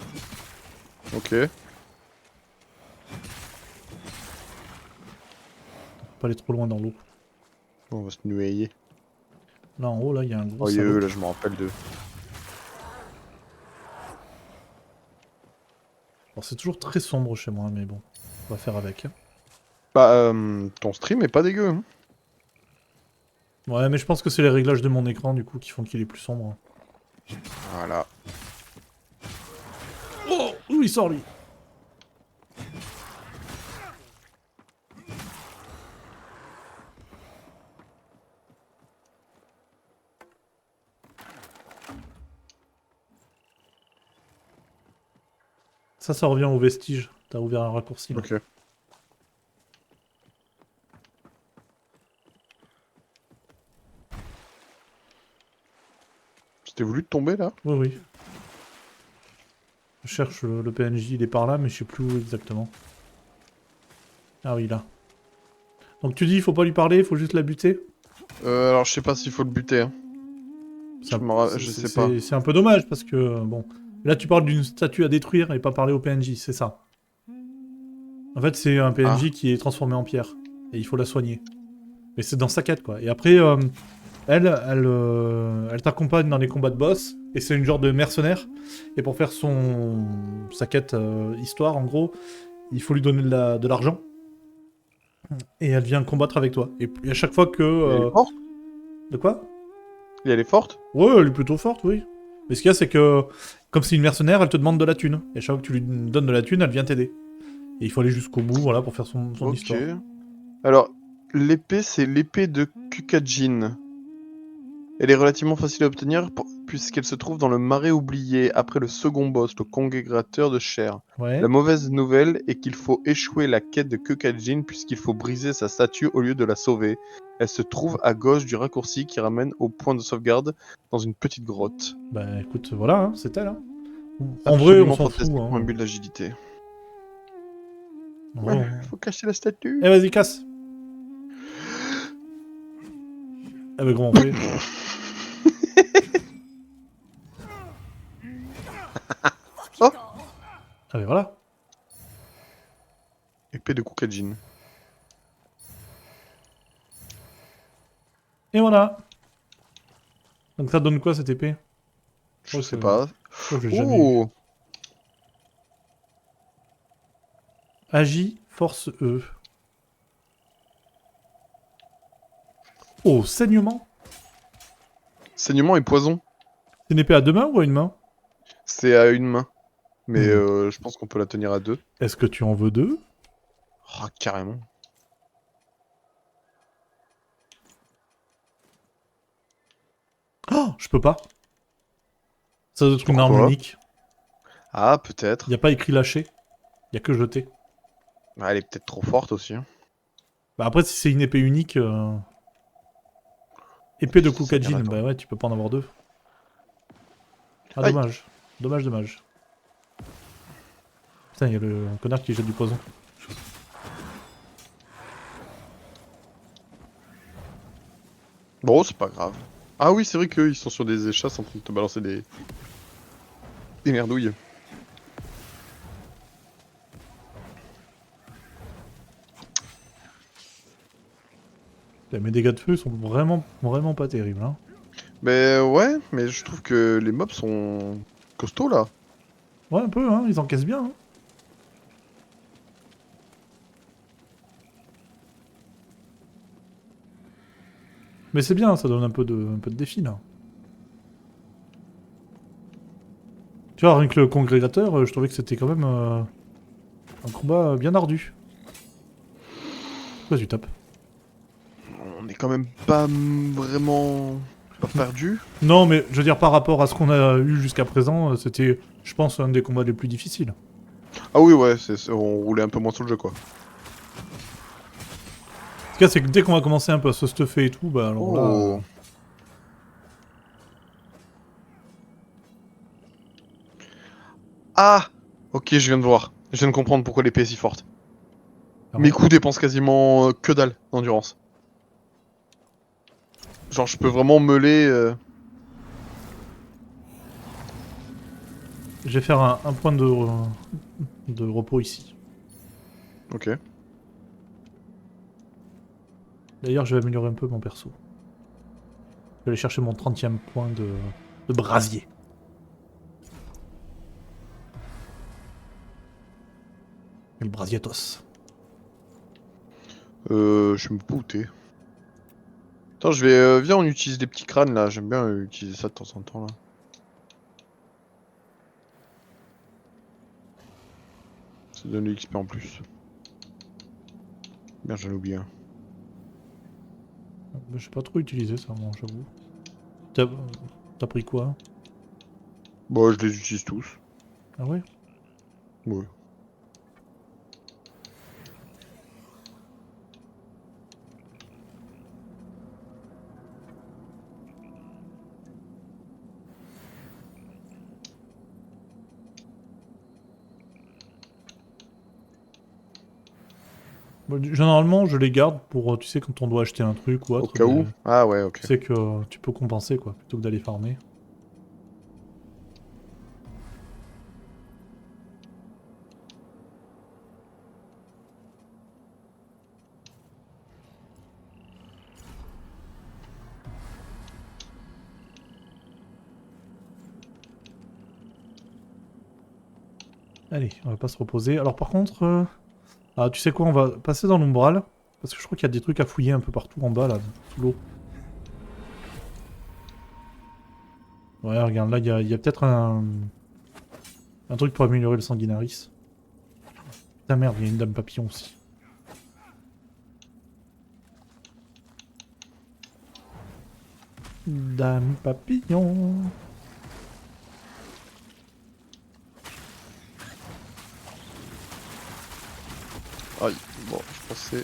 Speaker 2: Ok.
Speaker 1: Faut pas aller trop loin dans l'eau.
Speaker 2: On va se noyer.
Speaker 1: Là en haut, là, il y a un gros
Speaker 2: Oh,
Speaker 1: salaud.
Speaker 2: là, je me rappelle de...
Speaker 1: Alors c'est toujours très sombre chez moi, mais bon, on va faire avec. Hein.
Speaker 2: Bah, ton stream est pas dégueu, hein.
Speaker 1: Ouais, mais je pense que c'est les réglages de mon écran, du coup, qui font qu'il est plus sombre.
Speaker 2: Voilà.
Speaker 1: Oh, où il sort, lui? Ça revient au vestige. T'as ouvert un raccourci, là.
Speaker 2: Ok. C'était voulu de tomber, là?
Speaker 1: Oui, oui. Je cherche le PNJ, il est par là, mais je sais plus où exactement. Ah oui, là. Donc tu dis, il faut pas lui parler, il faut juste la buter?
Speaker 2: Alors, je sais pas s'il faut le buter, hein. Je sais pas.
Speaker 1: C'est un peu dommage, parce que, bon... Là, tu parles d'une statue à détruire et pas parler au PNJ, c'est ça. En fait, c'est un PNJ qui est transformé en pierre. Et il faut la soigner. Mais c'est dans sa quête, quoi. Et après, elle t'accompagne dans les combats de boss. Et c'est une genre de mercenaire. Et pour faire sa quête histoire, en gros, il faut lui donner de l'argent. Et elle vient combattre avec toi. Et à chaque fois que...
Speaker 2: Elle est forte.
Speaker 1: De quoi?
Speaker 2: Et elle est forte.
Speaker 1: Ouais, elle est plutôt forte, oui. Mais ce qu'il y a, c'est que, comme c'est une mercenaire, elle te demande de la thune. Et à chaque fois que tu lui donnes de la thune, elle vient t'aider. Et il faut aller jusqu'au bout, voilà, pour faire son
Speaker 2: Ok.
Speaker 1: histoire.
Speaker 2: Alors, l'épée, c'est l'épée de Kukajin. Elle est relativement facile à obtenir puisqu'elle se trouve dans le marais oublié après le second boss, le congrégateur de chair.
Speaker 1: Ouais.
Speaker 2: La mauvaise nouvelle est qu'il faut échouer la quête de Kukajin puisqu'il faut briser sa statue au lieu de la sauver. Elle se trouve à gauche du raccourci qui ramène au point de sauvegarde dans une petite grotte.
Speaker 1: Bah écoute, voilà, hein, c'est elle. Hein. En vrai, on
Speaker 2: Absolument
Speaker 1: s'en fout.
Speaker 2: fantastique pour un
Speaker 1: Hein.
Speaker 2: but d'agilité.
Speaker 1: En vrai,
Speaker 2: Ouais, faut cacher la statue.
Speaker 1: Eh, vas-y, casse. Eh ben, comment on fait?
Speaker 2: Oh,
Speaker 1: Ah ben voilà.
Speaker 2: épée de Kukajin.
Speaker 1: Et voilà. Donc ça donne quoi, cette épée?
Speaker 2: Je
Speaker 1: Oh,
Speaker 2: sais pas.
Speaker 1: Je crois que je l'ai jamais eu.
Speaker 2: Oh,
Speaker 1: Agis, force E. Oh, saignement.
Speaker 2: saignement et poison.
Speaker 1: C'est une épée à deux mains ou à une main?
Speaker 2: C'est à une main. Mais
Speaker 1: Hmm.
Speaker 2: je pense qu'on peut la tenir à deux.
Speaker 1: Est-ce que tu en veux deux?
Speaker 2: Ah, carrément.
Speaker 1: Oh, je peux pas. Ça doit être une arme
Speaker 2: Pourquoi?
Speaker 1: unique.
Speaker 2: Ah,
Speaker 1: Il n'y
Speaker 2: peut-être.
Speaker 1: a pas écrit lâcher. Il y a que jeter.
Speaker 2: Ah, elle est peut-être trop forte aussi. Hein.
Speaker 1: Bah après, si c'est une épée unique... Épée de
Speaker 2: Ça vient
Speaker 1: Kukajin,
Speaker 2: là-dedans.
Speaker 1: bah ouais, tu peux pas en avoir deux. Ah,
Speaker 2: Aïe!
Speaker 1: dommage. Dommage, dommage. Putain, il y a le connard qui jette du poison.
Speaker 2: Bon, c'est pas grave. Ah oui, c'est vrai qu'eux, ils sont sur des échasses en train de te balancer des merdouilles.
Speaker 1: Mes dégâts de feu sont vraiment, vraiment pas terribles. Hein.
Speaker 2: Mais ouais, mais je trouve que les mobs sont costauds là.
Speaker 1: Ouais, un peu, hein, ils encaissent bien. Hein. Mais c'est bien, ça donne un peu de défi là. Tu vois, rien que le congrégateur, je trouvais que c'était quand même un combat bien ardu. Pourquoi tu tapes?
Speaker 2: On est quand même pas vraiment pas perdu.
Speaker 1: Non, mais je veux dire, par rapport à ce qu'on a eu jusqu'à présent, c'était, je pense, un des combats les plus difficiles.
Speaker 2: Ah oui, ouais, on roulait un peu moins sur le jeu quoi.
Speaker 1: Ce qu'il y a, c'est que dès qu'on va commencer un peu à se stuffer et tout, bah alors là.
Speaker 2: Oh. Ah! Ok, je viens de voir. Je viens de comprendre pourquoi l'épée est si forte.
Speaker 1: Ah
Speaker 2: Mes
Speaker 1: ouais.
Speaker 2: coups dépensent quasiment que dalle d'endurance. Genre, je peux vraiment meuler.
Speaker 1: Je vais faire un point de repos ici.
Speaker 2: Ok.
Speaker 1: D'ailleurs, je vais améliorer un peu mon perso. Je vais aller chercher mon 30e point de brasier. Et le brasietos.
Speaker 2: Je sais même pas où t'es. Attends, je vais. Viens, on utilise les petits crânes là. J'aime bien utiliser ça de temps en temps là. Ça donne de l'XP en plus. Merde, j'en ai oublié un.
Speaker 1: Je sais pas trop utiliser ça, moi, j'avoue. T'as pris quoi?
Speaker 2: Bon, je les utilise tous.
Speaker 1: Ah ouais?
Speaker 2: Ouais.
Speaker 1: Bon, généralement, je les garde pour, tu sais, quand on doit acheter un truc ou
Speaker 2: Au
Speaker 1: autre,
Speaker 2: cas où. Ah ouais, ok.
Speaker 1: tu sais que tu peux compenser, quoi, plutôt que d'aller farmer. Allez, on va pas se reposer. Alors par contre, ah, tu sais quoi, on va passer dans l'umbral. Parce que je crois qu'il y a des trucs à fouiller un peu partout en bas, là, sous l'eau. Ouais, regarde, là, il y a peut-être un truc pour améliorer le sanguinaris. Putain, merde, il y a une dame papillon aussi. Dame papillon.
Speaker 2: Aïe, bon, je pensais...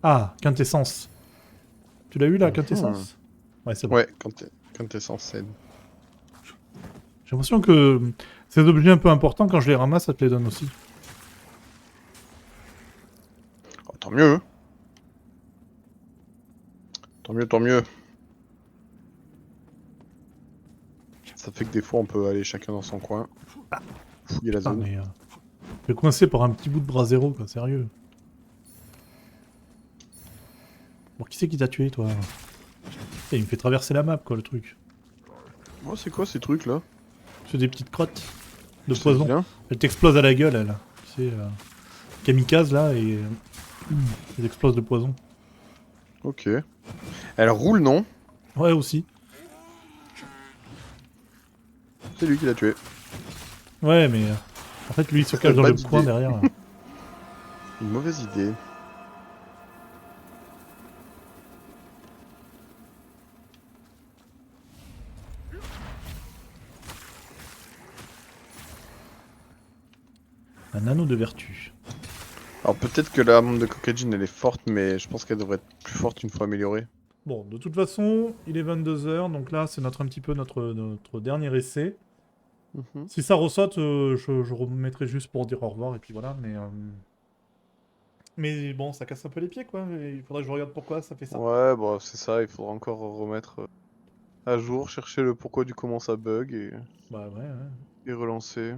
Speaker 1: Ah, quintessence. Tu l'as eu, la
Speaker 2: Mhm.
Speaker 1: quintessence? Ouais, c'est bon.
Speaker 2: Ouais, quand t'es sans scène.
Speaker 1: J'ai l'impression que ces objets un peu importants, quand je les ramasse, ça te les donne aussi.
Speaker 2: Oh, tant mieux, hein. Tant mieux, tant mieux. Ça fait que des fois on peut aller chacun dans son coin, fouiller la
Speaker 1: Ah,
Speaker 2: zone.
Speaker 1: mais... je vais coincer par un petit bout de bras zéro, quoi, sérieux. Bon, qui c'est qui t'a tué, toi? Il me fait traverser la map, quoi, le truc.
Speaker 2: Oh, c'est quoi ces trucs là?
Speaker 1: C'est des petites crottes de
Speaker 2: C'est
Speaker 1: poison.
Speaker 2: vilain.
Speaker 1: Elle t'explose à la gueule, elle. Tu sais, kamikaze, là, et... elle explose de poison.
Speaker 2: Ok. Elle roule, non?
Speaker 1: Ouais, aussi.
Speaker 2: C'est lui qui l'a tué.
Speaker 1: Ouais, mais... en fait, lui, il se cache dans le
Speaker 2: Bad
Speaker 1: coin
Speaker 2: idée.
Speaker 1: derrière. Là.
Speaker 2: Une mauvaise idée.
Speaker 1: Un anneau de vertu.
Speaker 2: Alors peut-être que la arme de Kokajin elle est forte, mais je pense qu'elle devrait être plus forte une fois améliorée.
Speaker 1: Bon, de toute façon, il est 22 h, donc là, c'est un petit peu notre dernier essai.
Speaker 2: Mhm.
Speaker 1: Si ça ressaute, je remettrai juste pour dire au revoir, et puis voilà, mais... mais bon, ça casse un peu les pieds, quoi. Et il faudrait que je regarde pourquoi ça fait ça.
Speaker 2: Ouais, bon, c'est ça, il faudra encore remettre à jour, chercher le pourquoi du comment ça bug
Speaker 1: Bah ouais, ouais.
Speaker 2: et relancer.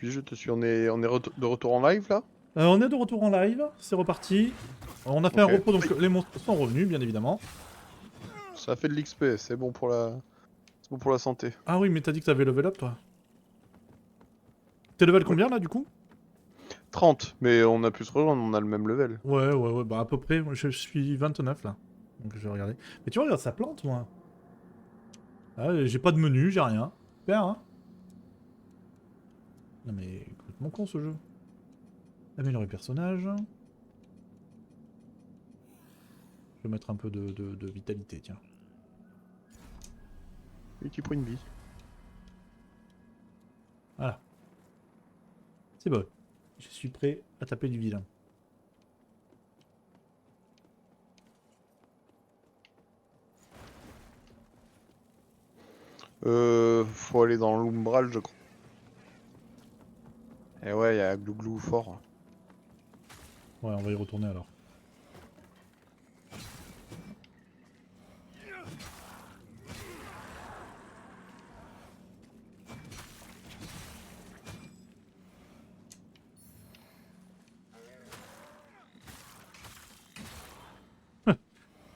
Speaker 2: Je te suis. On est de retour en live là?
Speaker 1: On est de retour en live, c'est reparti. On a fait un
Speaker 2: Ok.
Speaker 1: repos, donc les monstres sont revenus, bien évidemment.
Speaker 2: Ça fait de l'XP, c'est bon pour c'est bon pour la santé.
Speaker 1: Ah oui, mais t'as dit que t'avais level up, toi. T'es level
Speaker 2: Ouais.
Speaker 1: combien, là, du coup?
Speaker 2: 30, mais on a pu se rejoindre, on a le même level.
Speaker 1: Ouais, bah à peu près, moi, je suis 29, là. Donc je vais regarder. Mais tu vois, regarde, ça plante, moi. Ah, j'ai pas de menu, j'ai rien. Super, hein. Non mais, complètement con, ce jeu. Améliorer personnage. Je vais mettre un peu de vitalité, tiens.
Speaker 2: Et qui prend une vie.
Speaker 1: Voilà. C'est bon. Je suis prêt à taper du vilain.
Speaker 2: Faut aller dans l'umbral, je crois. Et ouais, il y a Glouglou fort.
Speaker 1: Ouais, on va y retourner alors.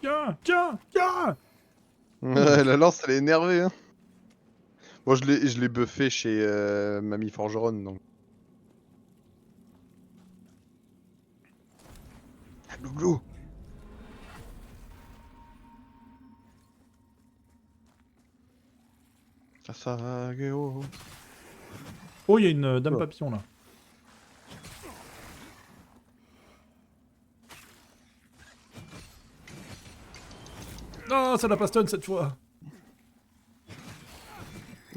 Speaker 1: Tiens, tiens, tiens.
Speaker 2: La lance, elle est énervée, hein. Moi, je l'ai buffé chez Mamie Forgeronne, donc. Ah, Glouglou! Sasageo.
Speaker 1: Oh, il y a une dame
Speaker 2: Oh.
Speaker 1: papillon là. Non, ça l'a pas stun cette fois.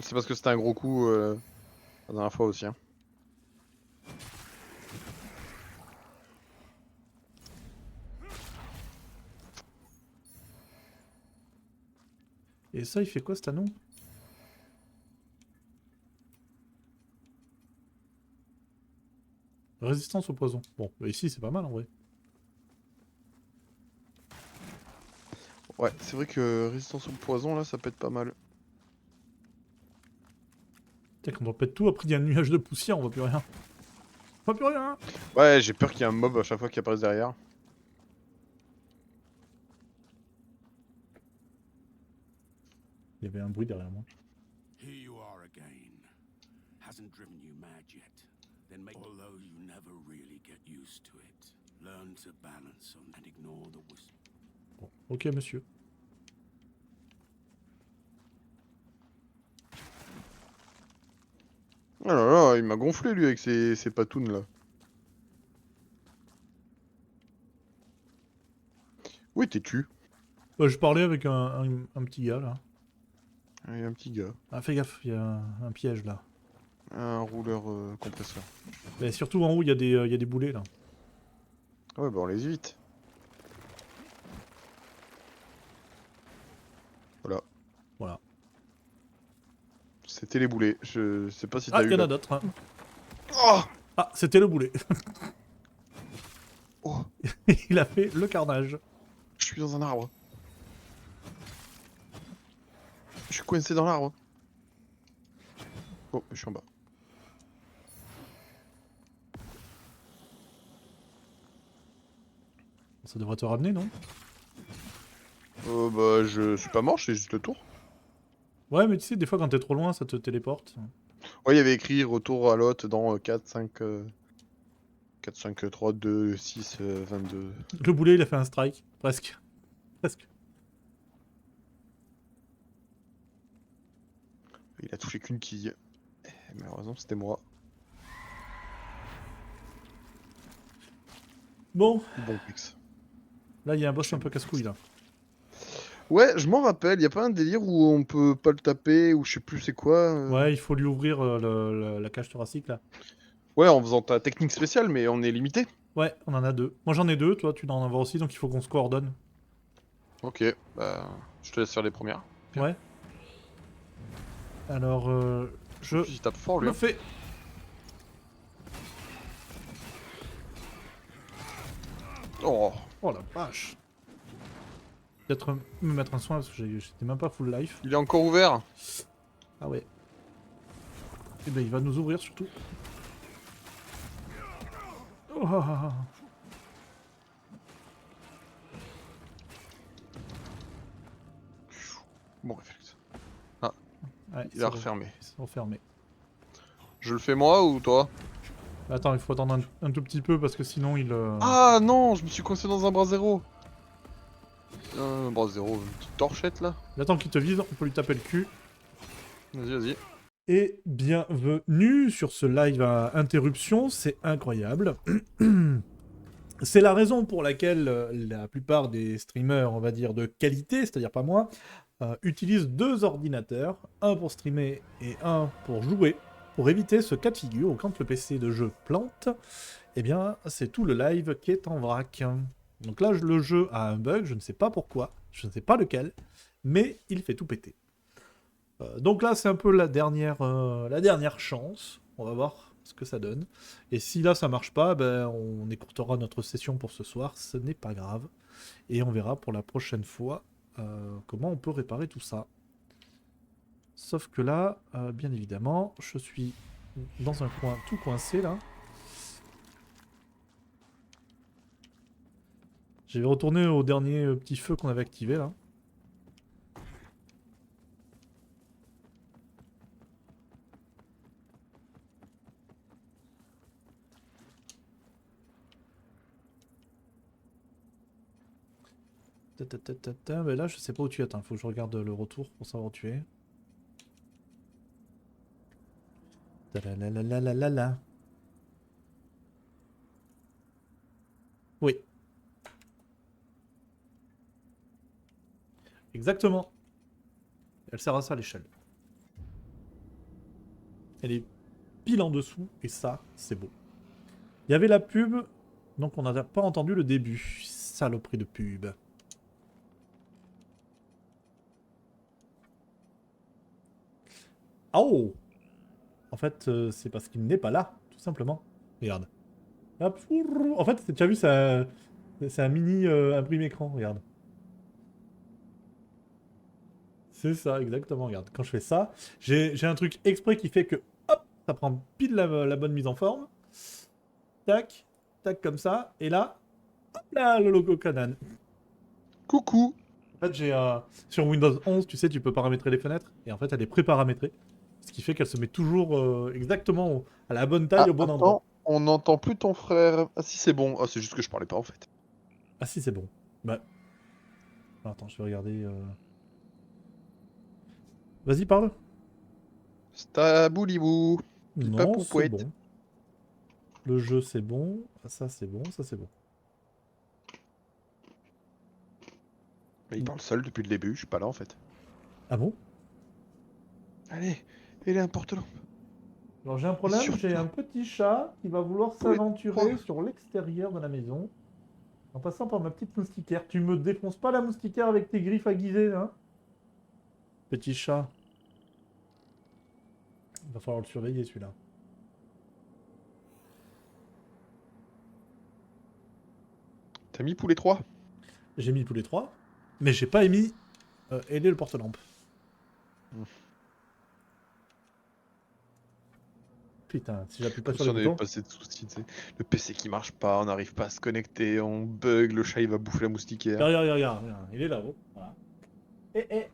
Speaker 2: C'est parce que c'était un gros coup la dernière fois aussi, hein.
Speaker 1: Et ça, il fait quoi cet anneau? Résistance au poison. Bon, bah ici c'est pas mal en vrai.
Speaker 2: Ouais, c'est vrai que résistance au poison, là, ça peut être pas mal.
Speaker 1: Putain, quand on pète tout, après il y a un nuage de poussière, on voit plus rien. On voit plus rien.
Speaker 2: Ouais, j'ai peur qu'il y ait un mob à chaque fois qui apparaisse derrière.
Speaker 1: Il y avait un bruit derrière moi.
Speaker 4: Here you are again. Hasn't driven you mad yet. Then make although you never really get used to it. Learn to balance on and ignore the whisper.
Speaker 1: Bon, ok, monsieur.
Speaker 2: Oh là là, il m'a gonflé lui avec ses patounes là. Où t'es-tu?
Speaker 1: Je parlais avec un petit gars là.
Speaker 2: Il y a un petit gars.
Speaker 1: Ah, fais gaffe, il y a un piège là.
Speaker 2: Un rouleur compresseur.
Speaker 1: Mais surtout en haut, il y a des boulets là.
Speaker 2: Ouais, bah on les évite. Voilà.
Speaker 1: Voilà.
Speaker 2: C'était les boulets. Je sais pas si
Speaker 1: Ah,
Speaker 2: t'as
Speaker 1: il
Speaker 2: eu.
Speaker 1: y en a d'autres. Hein.
Speaker 2: Oh,
Speaker 1: Ah, c'était le boulet.
Speaker 2: oh,
Speaker 1: Il a fait le carnage.
Speaker 2: je suis dans un arbre. Je suis coincé dans l'arbre. Oh, je suis en bas.
Speaker 1: Ça devrait te ramener, non?
Speaker 2: Bah, je suis pas mort, je fais juste le tour.
Speaker 1: Ouais, mais tu sais, des fois quand t'es trop loin, ça te téléporte.
Speaker 2: Ouais, il y avait écrit retour à l'hôte dans 4, 5, 3, 2, 6, 22.
Speaker 1: Le boulet, il a fait un strike. Presque. Presque.
Speaker 2: Il a touché qu'une quille. Malheureusement, c'était moi.
Speaker 1: Bon,
Speaker 2: Bon pix.
Speaker 1: là, il y a un boss un peu casse-couille là.
Speaker 2: Ouais, je m'en rappelle, y a pas un délire où on peut pas le taper ou je sais plus c'est quoi
Speaker 1: Ouais, il faut lui ouvrir la cage thoracique là.
Speaker 2: Ouais, en faisant ta technique spéciale, mais on est limité.
Speaker 1: Ouais, on en a deux. Moi j'en ai deux, toi tu dois en avoir aussi, donc il faut qu'on se coordonne.
Speaker 2: Ok, bah, je te laisse faire les premières. Bien.
Speaker 1: Ouais. Alors, je
Speaker 2: Il tape fort lui.
Speaker 1: le
Speaker 2: hein.
Speaker 1: fais.
Speaker 2: Oh,
Speaker 1: Oh la vache. Peut-être me mettre un soin parce que j'étais même pas full life.
Speaker 2: il est encore ouvert.
Speaker 1: Ah ouais. Et ben il va nous ouvrir surtout. Oh, ah, ah, ah.
Speaker 2: Bon réflexe.
Speaker 1: Ouais,
Speaker 2: Il a refermé.
Speaker 1: C'est refermé.
Speaker 2: Je le fais moi ou toi?
Speaker 1: Attends, il faut attendre un tout petit peu parce que sinon il...
Speaker 2: Ah non, je me suis coincé dans un bras zéro. Un bras zéro, une petite torchette là.
Speaker 1: Il attend qu'il te vise, on peut lui taper le cul.
Speaker 2: Vas-y, vas-y.
Speaker 1: Et bienvenue sur ce live à interruption, c'est incroyable. C'est la raison pour laquelle la plupart des streamers, on va dire de qualité, c'est-à-dire pas moi, utilisent deux ordinateurs, un pour streamer et un pour jouer, pour éviter ce cas de figure où quand le PC de jeu plante, eh bien c'est tout le live qui est en vrac. Donc là le jeu a un bug, je ne sais pas pourquoi, je ne sais pas lequel, mais il fait tout péter. Donc là c'est un peu la dernière chance, on va voir ce que ça donne. Et si là ça marche pas, ben, on écourtera notre session pour ce soir, ce n'est pas grave. Et on verra pour la prochaine fois comment on peut réparer tout ça. Sauf que là, bien évidemment, je suis dans un coin tout coincé là. Je vais retourner au dernier petit feu qu'on avait activé là. Mais là, je sais pas où tu es. Attends, faut que je regarde le retour pour savoir où tu es. Talalalalala. Oui. Exactement. Elle sert à ça, l'échelle. Elle est pile en dessous, et ça, c'est beau. Il y avait la pub, donc on n'a pas entendu le début. Saloperie de pub. Oh! En fait, c'est parce qu'il n'est pas là, tout simplement. Regarde. Hop. En fait, tu as vu, c'est un mini imprime écran, regarde. C'est ça, exactement, regarde. Quand je fais ça, j'ai un truc exprès qui fait que Ça prend pile la bonne mise en forme. Tac, tac comme ça. Et là, hop là, le logo Canon.
Speaker 2: Coucou.
Speaker 1: En fait, j'ai sur Windows 11, tu sais, tu peux paramétrer les fenêtres. Et en fait, elle est pré-paramétrée. Ce qui fait qu'elle se met toujours exactement à la bonne taille,
Speaker 2: Ah,
Speaker 1: au bon endroit.
Speaker 2: attends, on n'entend plus ton frère. Ah si, c'est bon. Ah, c'est juste que je parlais pas en fait.
Speaker 1: Ah si, c'est bon. Bah... Attends, je vais regarder... Vas-y, parle.
Speaker 2: Staboulibou.
Speaker 1: Non, c'est
Speaker 2: Pipapoupouette.
Speaker 1: bon. Le jeu, c'est bon. Ça, c'est bon. Ça, c'est bon.
Speaker 2: Mais il parle seul depuis le début, je suis pas là en fait.
Speaker 1: Ah bon?
Speaker 2: Allez, il est un porte-lampe.
Speaker 1: Alors j'ai un
Speaker 2: Et
Speaker 1: problème, j'ai
Speaker 2: surtout,
Speaker 1: un petit chat qui va vouloir
Speaker 2: pour les
Speaker 1: s'aventurer
Speaker 2: trois.
Speaker 1: sur l'extérieur de la maison en passant par ma petite moustiquaire. Tu me défonces pas la moustiquaire avec tes griffes aiguisées, hein? Petit chat. Il va falloir le surveiller celui-là.
Speaker 2: T'as mis pour les trois?
Speaker 1: J'ai mis tous les trois, mais j'ai pas émis aider le porte-lampe.
Speaker 2: Hmm.
Speaker 1: Putain, si j'appuie pas
Speaker 2: Comme
Speaker 1: sur
Speaker 2: si
Speaker 1: les
Speaker 2: on avait
Speaker 1: boutons.
Speaker 2: passé de soucis, tu sais. Le PC qui marche pas, on n'arrive pas à se connecter, on bug, le chat il va bouffer la moustiquaire.
Speaker 1: Regarde, regarde, regarde, il est là-haut. Voilà. Eh.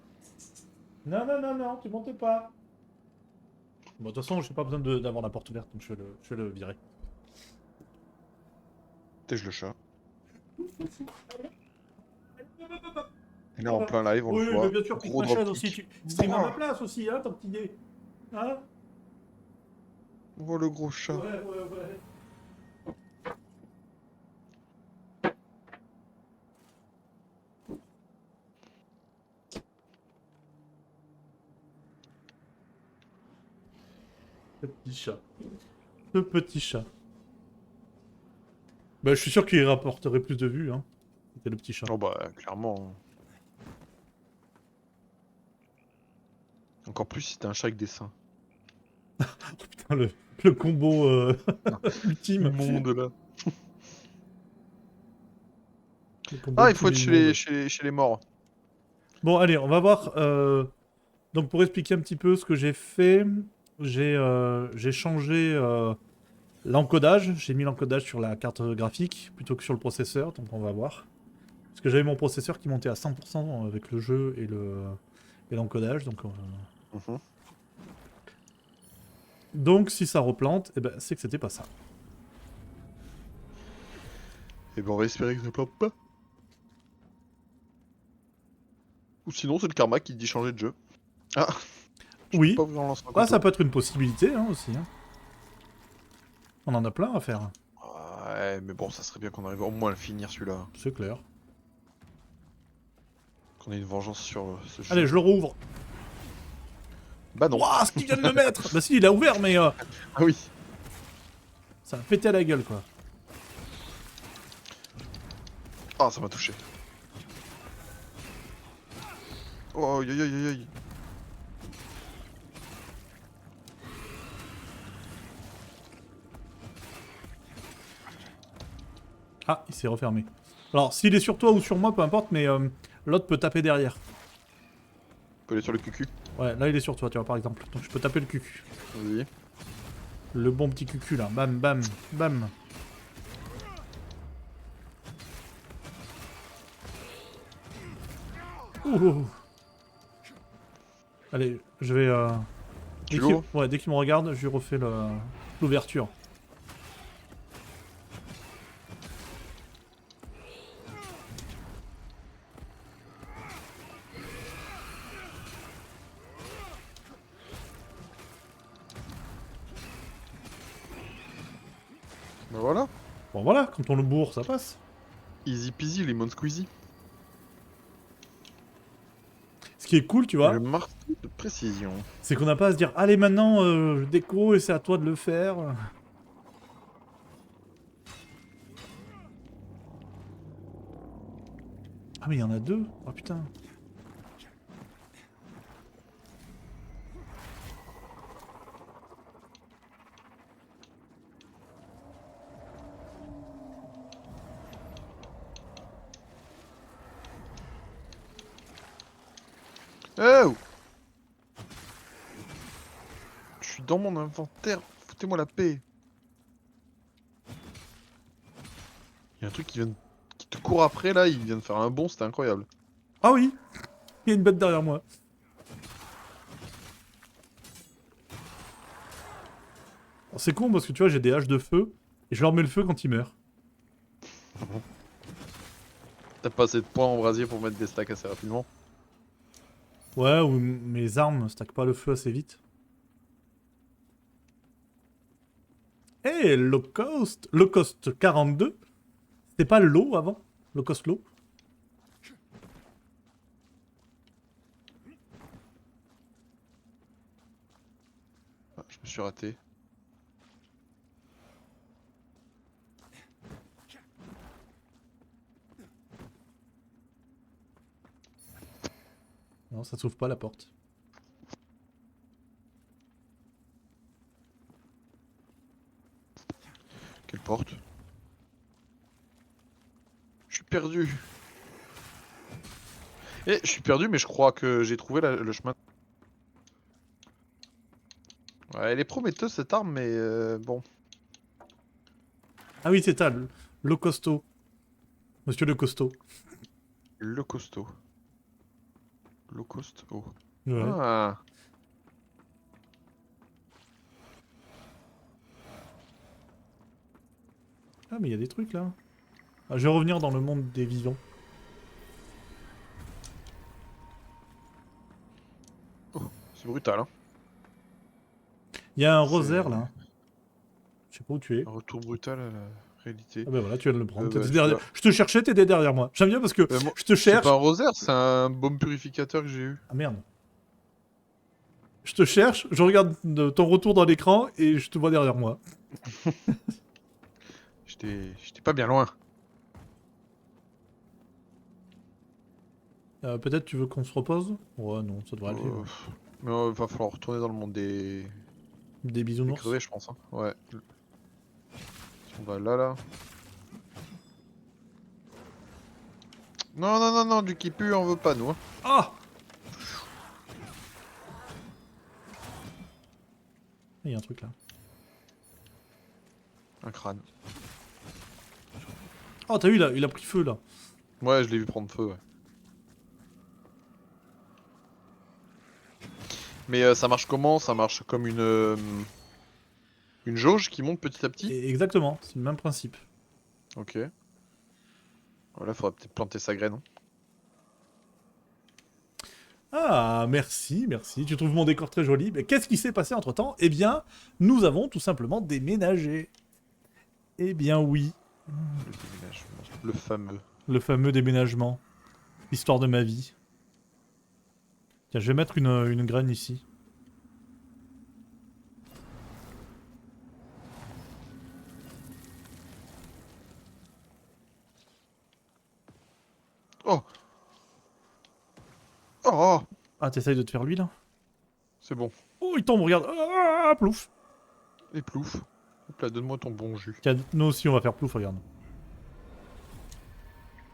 Speaker 1: Non, non, non, non, tu montes pas. Bon, de toute façon, j'ai pas besoin d'avoir la porte ouverte, donc je vais le virer.
Speaker 2: Tège le chat. Et là en plein live, on
Speaker 1: Oui,
Speaker 2: le
Speaker 1: mais
Speaker 2: voit.
Speaker 1: bien sûr, pique
Speaker 2: Gros
Speaker 1: ma chaise aussi.
Speaker 2: dropkick.
Speaker 1: Tu stream à ma place aussi, hein, ton petit nez. Hein?
Speaker 2: On voit le gros chat.
Speaker 1: Ouais. Le petit chat. Le petit chat. Bah, je suis sûr qu'il rapporterait plus de vues, hein. C'était le petit chat.
Speaker 2: Oh bah clairement. Encore plus si c'était un chat avec des seins.
Speaker 1: Oh, putain, le combo ultime.
Speaker 2: Immonde là.
Speaker 1: Le combo
Speaker 2: Ah, il faut
Speaker 1: ultime
Speaker 2: être
Speaker 1: immonde.
Speaker 2: chez les morts.
Speaker 1: Bon, allez, on va voir. Donc, pour expliquer un petit peu ce que j'ai fait, j'ai changé l'encodage. J'ai mis l'encodage sur la carte graphique plutôt que sur le processeur. Donc, on va voir. Parce que j'avais mon processeur qui montait à 100% avec le jeu et l'encodage.
Speaker 2: Mhm.
Speaker 1: Donc, si ça replante, eh ben, c'est que c'était pas ça.
Speaker 2: Et ben on va espérer que ça plante pas. Ou sinon c'est le karma qui dit changer de jeu. Ah, je peux
Speaker 1: Oui,
Speaker 2: pas vous en lancer un
Speaker 1: ah, ça
Speaker 2: couteau.
Speaker 1: peut être une possibilité hein, aussi. Hein. On en a plein à faire,
Speaker 2: Ouais, mais bon, ça serait bien qu'on arrive au moins à le finir celui-là.
Speaker 1: c'est clair.
Speaker 2: Qu'on ait une vengeance sur ce jeu.
Speaker 1: Allez, je le rouvre.
Speaker 2: Bah non.
Speaker 1: Waouh, ce qu'il vient de me mettre. Bah si, il a ouvert, mais
Speaker 2: Ah oui.
Speaker 1: ça m'a pété à la gueule, quoi.
Speaker 2: Ah, ça m'a touché. Oh, aïe aïe aïe aïe.
Speaker 1: Ah, il s'est refermé. Alors, s'il est sur toi ou sur moi, peu importe, mais l'autre peut taper derrière.
Speaker 2: On peut aller sur le cucu.
Speaker 1: Ouais, là, il est sur toi, tu vois, par exemple. Donc, je peux taper le cucu.
Speaker 2: Vas-y.
Speaker 1: Le bon petit cucu, là. Bam, bam, bam. Ouh. Allez, je vais...
Speaker 2: Tu l'ouvres?
Speaker 1: Ouais, dès qu'il me regarde, je lui refais l'ouverture.
Speaker 2: Bah voilà.
Speaker 1: Bon, voilà, quand on le bourre, ça passe.
Speaker 2: Easy peasy, lemon squeezy.
Speaker 1: Ce qui est cool, tu vois,
Speaker 2: Le marteau de précision.
Speaker 1: c'est qu'on n'a pas à se dire, allez, maintenant, je déco et c'est à toi de le faire. Ah, mais il y en a deux. Oh, putain.
Speaker 2: Oh! Je suis dans mon inventaire. Foutez-moi la paix. Il y a un truc qui te court après là, il vient de faire un bond, c'était incroyable.
Speaker 1: Ah oui, il y a une bête derrière moi. Alors, c'est con parce que tu vois, j'ai des haches de feu et je leur mets le feu quand ils meurent.
Speaker 2: T'as pas assez de points en brasier pour mettre des stacks assez rapidement.
Speaker 1: Ouais, ou mes armes stackent pas le feu assez vite. Hey, low cost! Low cost 42? C'était pas l'eau avant? Low cost low?
Speaker 2: Ah, je me suis raté.
Speaker 1: Non, ça s'ouvre pas la porte.
Speaker 2: Quelle porte? Je suis perdu. Eh, je suis perdu, mais je crois que j'ai trouvé le chemin. Ouais, elle est prometteuse cette arme, mais bon.
Speaker 1: Ah oui, c'est ça, le costaud. Monsieur le costaud.
Speaker 2: Le costaud. Le costaud.
Speaker 1: Ouais.
Speaker 2: Ah.
Speaker 1: Ah, mais il y a des trucs là. Ah, je vais revenir dans le monde des vivants.
Speaker 2: C'est brutal, hein.
Speaker 1: Il y a un
Speaker 2: C'est-
Speaker 1: rosaire là. Je sais pas où tu es.
Speaker 2: Un retour brutal à la réalité.
Speaker 1: Ah ben voilà, tu viens de le prendre.
Speaker 2: bah,
Speaker 1: T'étais
Speaker 2: je
Speaker 1: derrière-
Speaker 2: suis là.
Speaker 1: Je te cherchais, t'étais derrière moi. J'aime bien parce que
Speaker 2: Moi,
Speaker 1: je te
Speaker 2: c'est
Speaker 1: cherche.
Speaker 2: pas un rosaire, c'est un baume purificateur que j'ai eu.
Speaker 1: Ah merde. Je te cherche, je regarde ton retour dans l'écran et je te vois derrière moi.
Speaker 2: J'étais pas bien loin.
Speaker 1: Peut-être tu veux qu'on se repose? Ouais, non, ça devrait aller.
Speaker 2: Euh, Mais va falloir retourner dans le monde
Speaker 1: Des
Speaker 2: des
Speaker 1: bisounours.
Speaker 2: crevés, je pense. Hein. Ouais. Si on va là. Non, non, non, non, du qui pue, on veut pas, nous. Hein.
Speaker 1: Ah! Il y a un truc là.
Speaker 2: Un crâne.
Speaker 1: Oh, t'as vu, il a pris feu là.
Speaker 2: Ouais, je l'ai vu prendre feu, ouais. Mais ça marche comment? Ça marche comme une jauge qui monte petit à petit?
Speaker 1: Exactement, c'est le même principe.
Speaker 2: Ok. Voilà, faudra peut-être planter sa graine. Hein.
Speaker 1: Ah, merci, merci. Tu trouves mon décor très joli. Mais qu'est-ce qui s'est passé entre temps? Eh bien, nous avons tout simplement déménagé. Eh bien, oui.
Speaker 2: Le déménagement. Le fameux.
Speaker 1: Le fameux déménagement. L'histoire de ma vie. Tiens, je vais mettre une graine ici.
Speaker 2: Oh! Oh, oh.
Speaker 1: Ah, t'essayes de te faire lui là?
Speaker 2: C'est bon.
Speaker 1: Oh, il tombe, regarde. Ah, plouf.
Speaker 2: Et plouf. Hop là, donne-moi ton bon jus.
Speaker 1: Tiens, nous aussi on va faire plouf, regarde.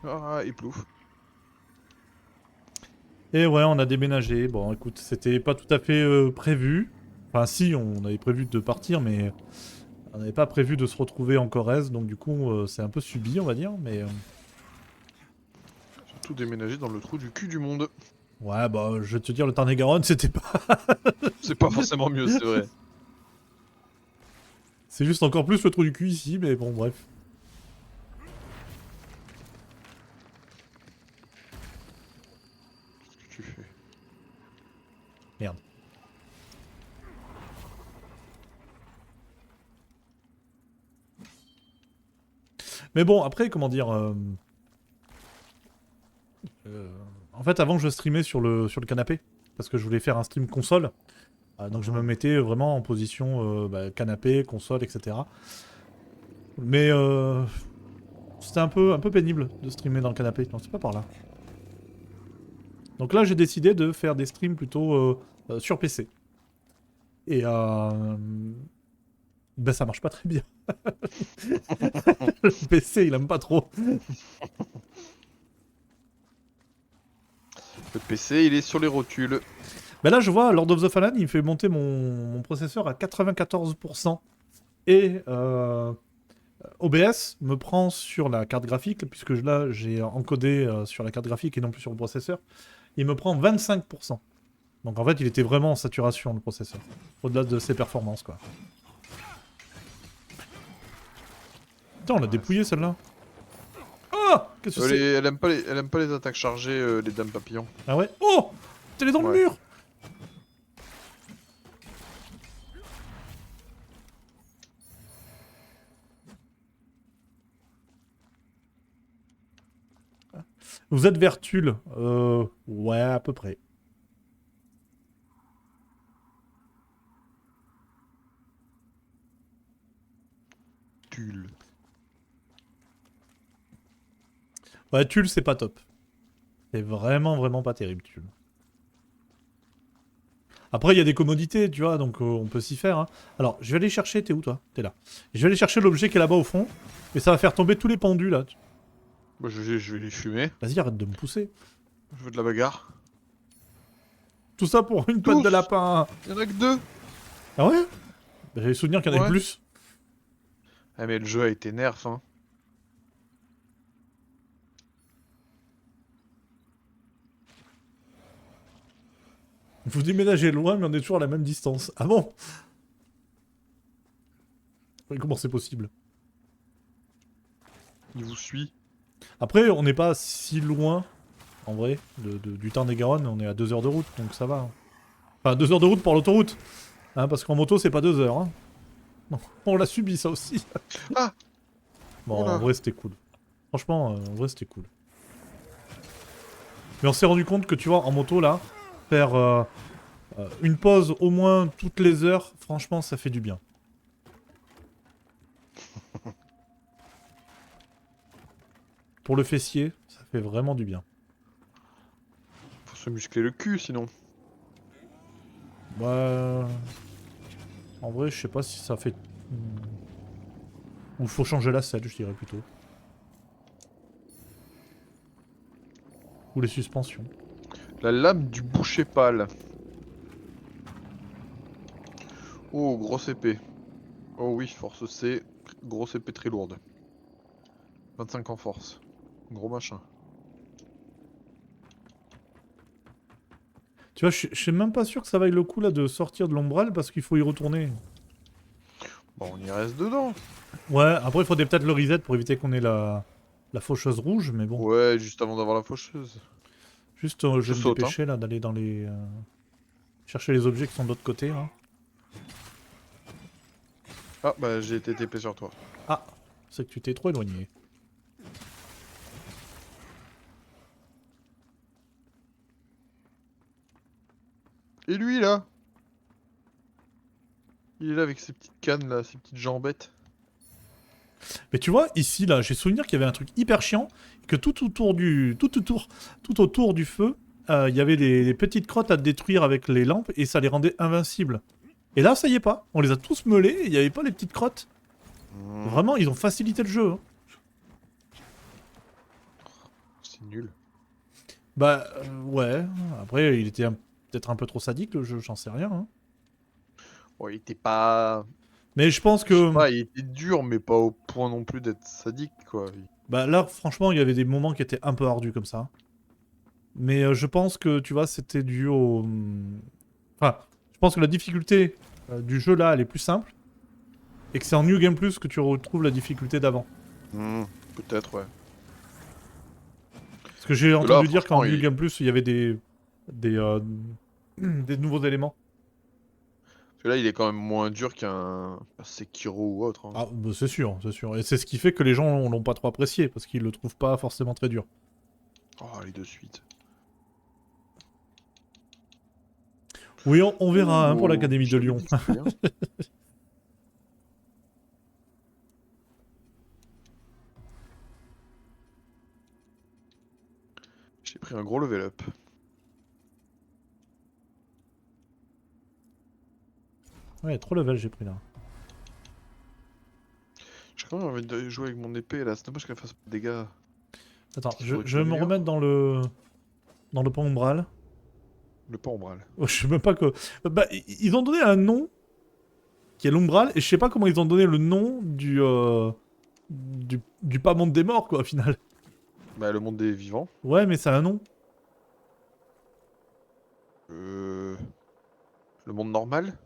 Speaker 2: Ah, et plouf.
Speaker 1: Et ouais, on a déménagé. Bon, écoute, c'était pas tout à fait prévu. Enfin, si, on avait prévu de partir, mais on n'avait pas prévu de se retrouver en Corrèze, donc du coup, c'est un peu subi, on va dire. Mais
Speaker 2: Surtout déménager dans le trou du cul du monde.
Speaker 1: ouais, bah, je vais te dire, le Tarn-et-Garonne, c'était pas.
Speaker 2: C'est pas forcément mieux, c'est vrai.
Speaker 1: C'est juste encore plus le trou du cul ici, mais bon, bref.
Speaker 2: Qu'est-ce que tu fais?
Speaker 1: Merde. Mais bon, après, comment dire. En fait, avant, je streamais sur le canapé. Parce que je voulais faire un stream console. Donc je me mettais vraiment en position canapé, console, etc. Mais c'était un peu pénible de streamer dans le canapé. Non, c'est pas par là. Donc là, j'ai décidé de faire des streams plutôt sur PC. Et ben ça marche pas très bien. Le PC, il aime pas trop.
Speaker 2: Le PC, il est sur les rotules.
Speaker 1: Ben là, je vois, Lord of the Fallen, il fait monter mon processeur à 94%. Et OBS me prend sur la carte graphique, puisque là, j'ai encodé sur la carte graphique et non plus sur le processeur. Il me prend 25%. Donc en fait, il était vraiment en saturation, le processeur. Au-delà de ses performances, quoi. Putain, on l'a dépouillé, celle-là. Oh, qu'est-ce que c'est?
Speaker 2: Elle aime pas les attaques chargées, les dames papillons.
Speaker 1: Ah ouais? Oh! Elle est dans le
Speaker 2: Ouais.
Speaker 1: mur! Vous êtes vers Tulle? Ouais, à peu près.
Speaker 2: Tulle.
Speaker 1: Ouais, Tulle, c'est pas top. C'est vraiment, vraiment pas terrible, Tulle. Après, il y a des commodités, tu vois, donc on peut s'y faire. Hein. Alors, je vais aller chercher... T'es où, toi? T'es là. Je vais aller chercher l'objet qui est là-bas au fond. Et ça va faire tomber tous les pendus, là.
Speaker 2: Bah, je vais les fumer.
Speaker 1: Vas-y, arrête de me pousser.
Speaker 2: Je veux de la bagarre.
Speaker 1: Tout ça pour une patte de
Speaker 2: Tous.
Speaker 1: lapin.
Speaker 2: Il y en a que 2.
Speaker 1: Ah ouais? Bah, j'avais souvenir qu'il y en avait
Speaker 2: Ouais.
Speaker 1: plus.
Speaker 2: Ah mais le jeu a été nerf, hein.
Speaker 1: Vous déménagez loin, mais on est toujours à la même distance. Ah bon? Mais comment c'est possible?
Speaker 2: Il vous suit.
Speaker 1: Après, on n'est pas si loin, en vrai, du Tarn-et-Garonne. On est à 2 heures de route, donc ça va. Enfin, 2 heures de route pour l'autoroute. Hein, parce qu'en moto, c'est pas 2 heures. Hein. Non, on l'a subi, ça aussi.
Speaker 2: Ah!
Speaker 1: Bon,
Speaker 2: Oula.
Speaker 1: en vrai, c'était cool. Franchement, en vrai, c'était cool. Mais on s'est rendu compte que, tu vois, en moto, là, faire une pause au moins toutes les heures, franchement, ça fait du bien. Pour le fessier, ça fait vraiment du bien.
Speaker 2: Faut se muscler le cul sinon.
Speaker 1: Bah... En vrai, je sais pas si ça fait... Ou faut changer la selle, je dirais plutôt. Ou les suspensions.
Speaker 2: La lame du boucher pâle. Oh, grosse épée. Oh oui, force C. Grosse épée très lourde. 25 en force. Gros machin.
Speaker 1: Tu vois, je suis même pas sûr que ça vaille le coup là de sortir de l'ombrelle parce qu'il faut y retourner.
Speaker 2: Bon, on y reste dedans.
Speaker 1: Ouais, après il faudrait peut-être le reset pour éviter qu'on ait la faucheuse rouge, mais bon.
Speaker 2: Ouais, juste avant d'avoir la faucheuse.
Speaker 1: Juste, je vais me
Speaker 2: saute,
Speaker 1: dépêcher là d'aller dans les... chercher les objets qui sont de l'autre côté là.
Speaker 2: Ah, bah j'ai été TP sur toi.
Speaker 1: Ah, c'est que tu t'es trop éloigné.
Speaker 2: Et lui là? Il est là avec ses petites cannes là, ses petites jambettes.
Speaker 1: Mais tu vois, ici là, j'ai souvenir qu'il y avait un truc hyper chiant, que tout autour du feu, il y avait des petites crottes à détruire avec les lampes et ça les rendait invincibles. Et là, ça y est pas. On les a tous meulés et il n'y avait pas les petites crottes. Vraiment, ils ont facilité le jeu. Hein.
Speaker 2: C'est nul.
Speaker 1: Bah, ouais. Après, il était peut-être un peu trop sadique le jeu, j'en sais rien. Hein.
Speaker 2: Bon, il était pas...
Speaker 1: Mais je pense
Speaker 2: Je
Speaker 1: que...
Speaker 2: sais pas, il était dur, mais pas au point non plus d'être sadique, quoi.
Speaker 1: Bah là, franchement, il y avait des moments qui étaient un peu ardus comme ça. Mais je pense que, tu vois, c'était dû au... Enfin, je pense que la difficulté du jeu là, elle est plus simple. Et que c'est en New Game Plus que tu retrouves la difficulté d'avant.
Speaker 2: Peut-être, ouais.
Speaker 1: Parce que j'ai
Speaker 2: Parce que
Speaker 1: entendu
Speaker 2: là,
Speaker 1: dire qu'en
Speaker 2: franchement,
Speaker 1: New
Speaker 2: il-
Speaker 1: Game Plus, il y avait des nouveaux éléments.
Speaker 2: Parce que là, il est quand même moins dur qu'un Sekiro ou autre. Hein.
Speaker 1: Ah, bah, c'est sûr, c'est sûr. Et c'est ce qui fait que les gens l'ont pas trop apprécié, parce qu'ils le trouvent pas forcément très dur.
Speaker 2: Oh, allez, de suite.
Speaker 1: Oui, on verra hein, pour
Speaker 2: Oh,
Speaker 1: l'Académie de
Speaker 2: j'avais
Speaker 1: Lyon.
Speaker 2: dit que c'était bien. J'ai pris un gros level up.
Speaker 1: Ouais, trop level j'ai pris là.
Speaker 2: J'ai quand même envie de jouer avec mon épée là, c'est dommage qu'elle fasse pas de dégâts.
Speaker 1: Attends,
Speaker 2: Qu'il
Speaker 1: je
Speaker 2: faudrait que
Speaker 1: je vais me
Speaker 2: j'améliore.
Speaker 1: remettre dans le pont umbral.
Speaker 2: Le pont umbral.
Speaker 1: Je sais même pas que... Bah, ils ont donné un nom qui est l'Umbral, et je sais pas comment ils ont donné le nom du pas monde des morts, quoi, au final.
Speaker 2: Bah, le monde des vivants.
Speaker 1: Ouais, mais c'est un nom.
Speaker 2: Le monde normal.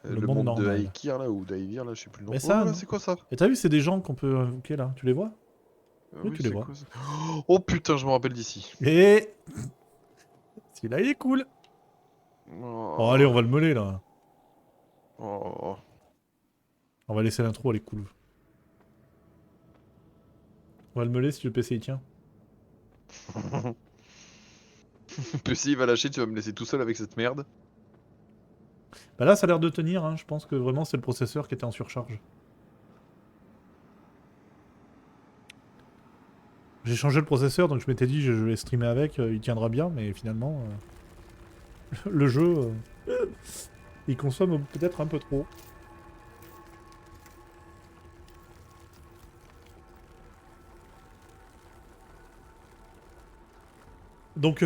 Speaker 1: Le
Speaker 2: Le
Speaker 1: monde
Speaker 2: monde de
Speaker 1: normal.
Speaker 2: Aekir, là, ou d'Aevir, là, je sais plus le nom.
Speaker 1: Mais ça,
Speaker 2: Oh, là,
Speaker 1: non.
Speaker 2: c'est quoi ça?
Speaker 1: Et t'as vu, c'est des gens qu'on peut invoquer, là. Tu les vois? Oui, tu les
Speaker 2: c'est
Speaker 1: vois.
Speaker 2: quoi ça? Oh putain, je me rappelle d'ici.
Speaker 1: Et... Celui-là, il est cool. Oh, allez, on va le meuler, là.
Speaker 2: Oh.
Speaker 1: On va laisser l'intro, elle est cool. On va le meuler si le PC, il tient.
Speaker 2: PC, il va lâcher, tu vas me laisser tout seul avec cette merde.
Speaker 1: Bah là, ça a l'air de tenir, hein. Je pense que vraiment, c'est le processeur qui était en surcharge. J'ai changé le processeur, donc je m'étais dit je vais streamer avec, il tiendra bien, mais finalement, le jeu, il consomme peut-être un peu trop. Donc,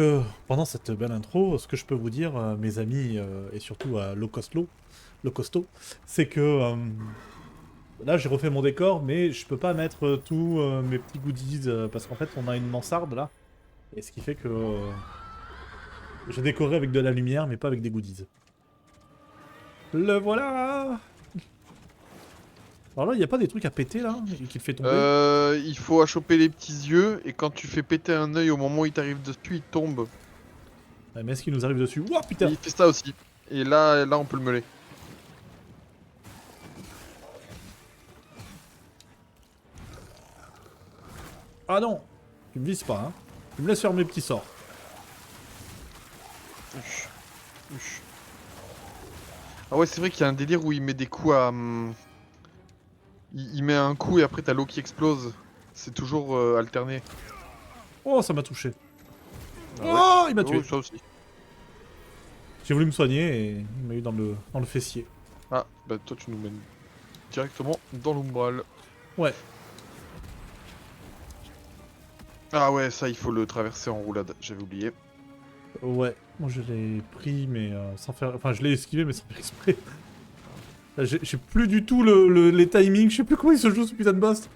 Speaker 1: pendant cette belle intro, ce que je peux vous dire, mes amis, et surtout à Low Costo, c'est que là, j'ai refait mon décor, mais je peux pas mettre tous mes petits goodies, parce qu'en fait, on a une mansarde, là. Et ce qui fait que j'ai décoré avec de la lumière, mais pas avec des goodies. Le voilà. Alors là, il n'y a pas des trucs à péter, là, qui te fait tomber?
Speaker 2: Il faut choper les petits yeux, et quand tu fais péter un œil au moment où il t'arrive dessus, il tombe.
Speaker 1: Ouais, mais est-ce qu'il nous arrive dessus? Ouah,
Speaker 2: Et
Speaker 1: putain!
Speaker 2: il fait ça aussi. Et là, on peut le meuler.
Speaker 1: Ah non! Tu me vises pas, hein. Tu me laisses faire mes petits sorts.
Speaker 2: Uch. Ah ouais, c'est vrai qu'il y a un délire où il met des coups à... Il met un coup et après t'as l'eau qui explose. C'est toujours alterné.
Speaker 1: Oh, ça m'a touché.
Speaker 2: Ah ouais.
Speaker 1: Oh, il m'a tué.
Speaker 2: Oh, ça aussi.
Speaker 1: J'ai voulu me soigner et il m'a eu dans le fessier.
Speaker 2: Ah, bah toi tu nous mènes directement dans l'umbral.
Speaker 1: Ouais.
Speaker 2: Ah ouais, ça il faut le traverser en roulade, j'avais oublié.
Speaker 1: Ouais. Moi, je l'ai pris, mais sans faire... Enfin, je l'ai esquivé, mais sans faire exprès. Là, j'ai plus du tout les timings. Je sais plus comment il se joue, ce putain de boss.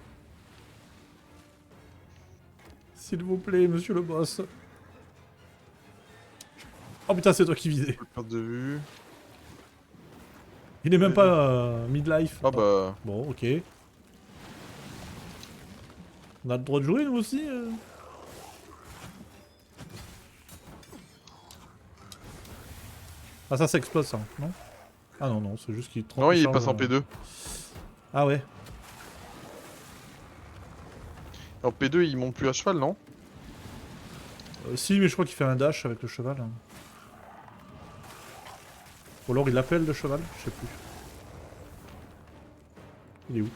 Speaker 1: S'il vous plaît, monsieur le boss. Oh putain, c'est toi qui visais.
Speaker 2: Faut le perdre de vue.
Speaker 1: Il est même pas midlife.
Speaker 2: Ah bah...
Speaker 1: Bon, ok. On a le droit de jouer, nous aussi Ah, ça explose, ça, non? Ah non, non, c'est juste qu'il...
Speaker 2: Non, il
Speaker 1: charge,
Speaker 2: passe en P2.
Speaker 1: Ah ouais.
Speaker 2: En P2, il monte plus à cheval, non?
Speaker 1: Si, mais je crois qu'il fait un dash avec le cheval. Hein. Ou alors il l'appelle le cheval, je sais plus. Il est où?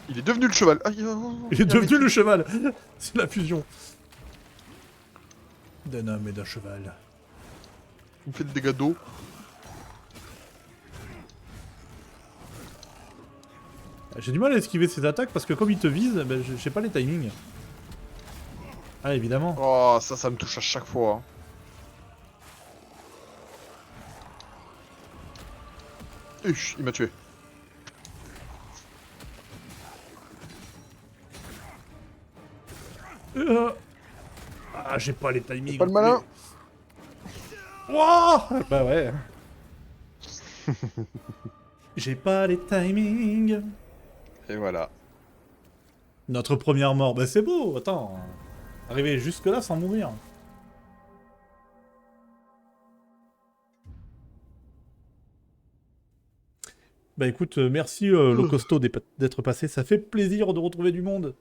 Speaker 2: Il est devenu le cheval. Ah,
Speaker 1: Il est devenu le cheval. C'est la fusion d'un homme et d'un cheval.
Speaker 2: Il me fait des dégâts d'eau.
Speaker 1: J'ai du mal à esquiver ses attaques parce que comme il te vise, ben, je sais pas les timings. Ah évidemment.
Speaker 2: Oh, ça me touche à chaque fois. Hein. Il m'a tué.
Speaker 1: Ah, j'ai pas les timings.
Speaker 2: Pas le malin.
Speaker 1: Wouah. Bah ouais. J'ai pas les timings.
Speaker 2: Et voilà.
Speaker 1: Notre première mort. Bah c'est beau, attends. Arriver jusque là sans mourir. Bah écoute, merci Low Costo d'être passé. Ça fait plaisir de retrouver du monde.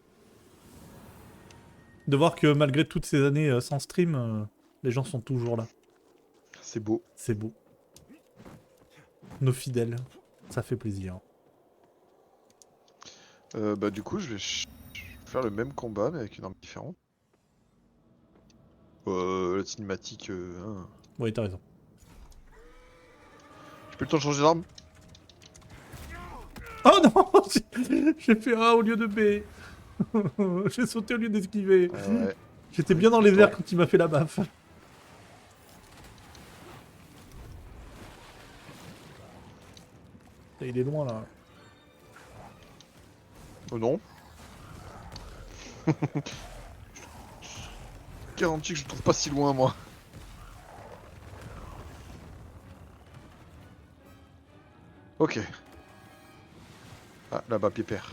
Speaker 1: De voir que malgré toutes ces années sans stream, les gens sont toujours là.
Speaker 2: C'est beau.
Speaker 1: C'est beau. Nos fidèles. Ça fait plaisir.
Speaker 2: Bah du coup, je vais faire le même combat, mais avec une arme différente. La cinématique... hein.
Speaker 1: Oui, t'as raison.
Speaker 2: J'ai plus le temps de changer d'arme.
Speaker 1: Oh non. J'ai fait A au lieu de B. J'ai sauté au lieu d'esquiver.
Speaker 2: Ouais.
Speaker 1: J'étais bien dans les airs quand il m'a fait la baffe. Il est loin là.
Speaker 2: Oh non. Garanti que je le trouve pas si loin, moi. Ok. Ah, là-bas, pépère.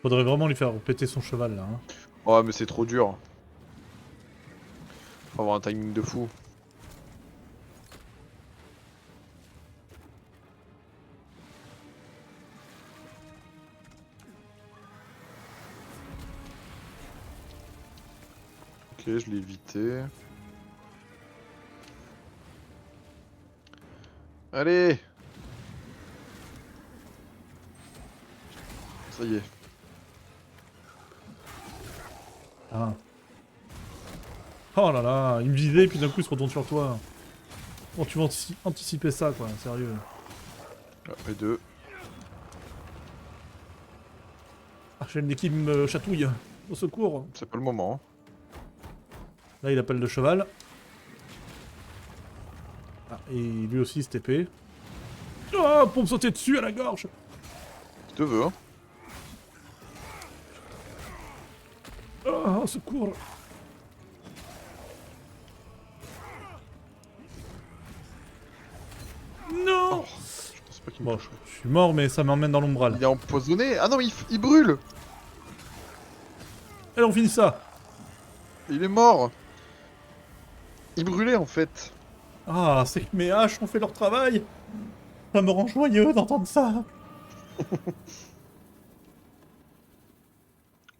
Speaker 1: Faudrait vraiment lui faire péter son cheval là. Hein.
Speaker 2: Oh, mais c'est trop dur. Faut avoir un timing de fou. Ok, je l'ai évité. Allez! Ça y est.
Speaker 1: Ah. Oh là là, il me visait puis d'un coup il se retourne sur toi. Bon, tu vas anticiper ça quoi, sérieux.
Speaker 2: Après deux.
Speaker 1: Ah, j'ai une équipe me chatouille. Au secours.
Speaker 2: C'est pas le moment.
Speaker 1: Là il appelle le cheval. Ah, et lui aussi cette épée. Oh, pour me sauter dessus à la gorge.
Speaker 2: Je te veux, hein.
Speaker 1: Oh, au secours. Non.
Speaker 2: Oh, je pense pas qu'il me
Speaker 1: Bon,
Speaker 2: toucherait.
Speaker 1: je suis mort mais ça m'emmène dans l'ombral.
Speaker 2: Il est empoisonné. Ah non, il brûle!
Speaker 1: Allez, on finit ça.
Speaker 2: Il est mort! Il brûlait en fait.
Speaker 1: Ah, c'est que mes haches ont fait leur travail. Ça me rend joyeux d'entendre ça.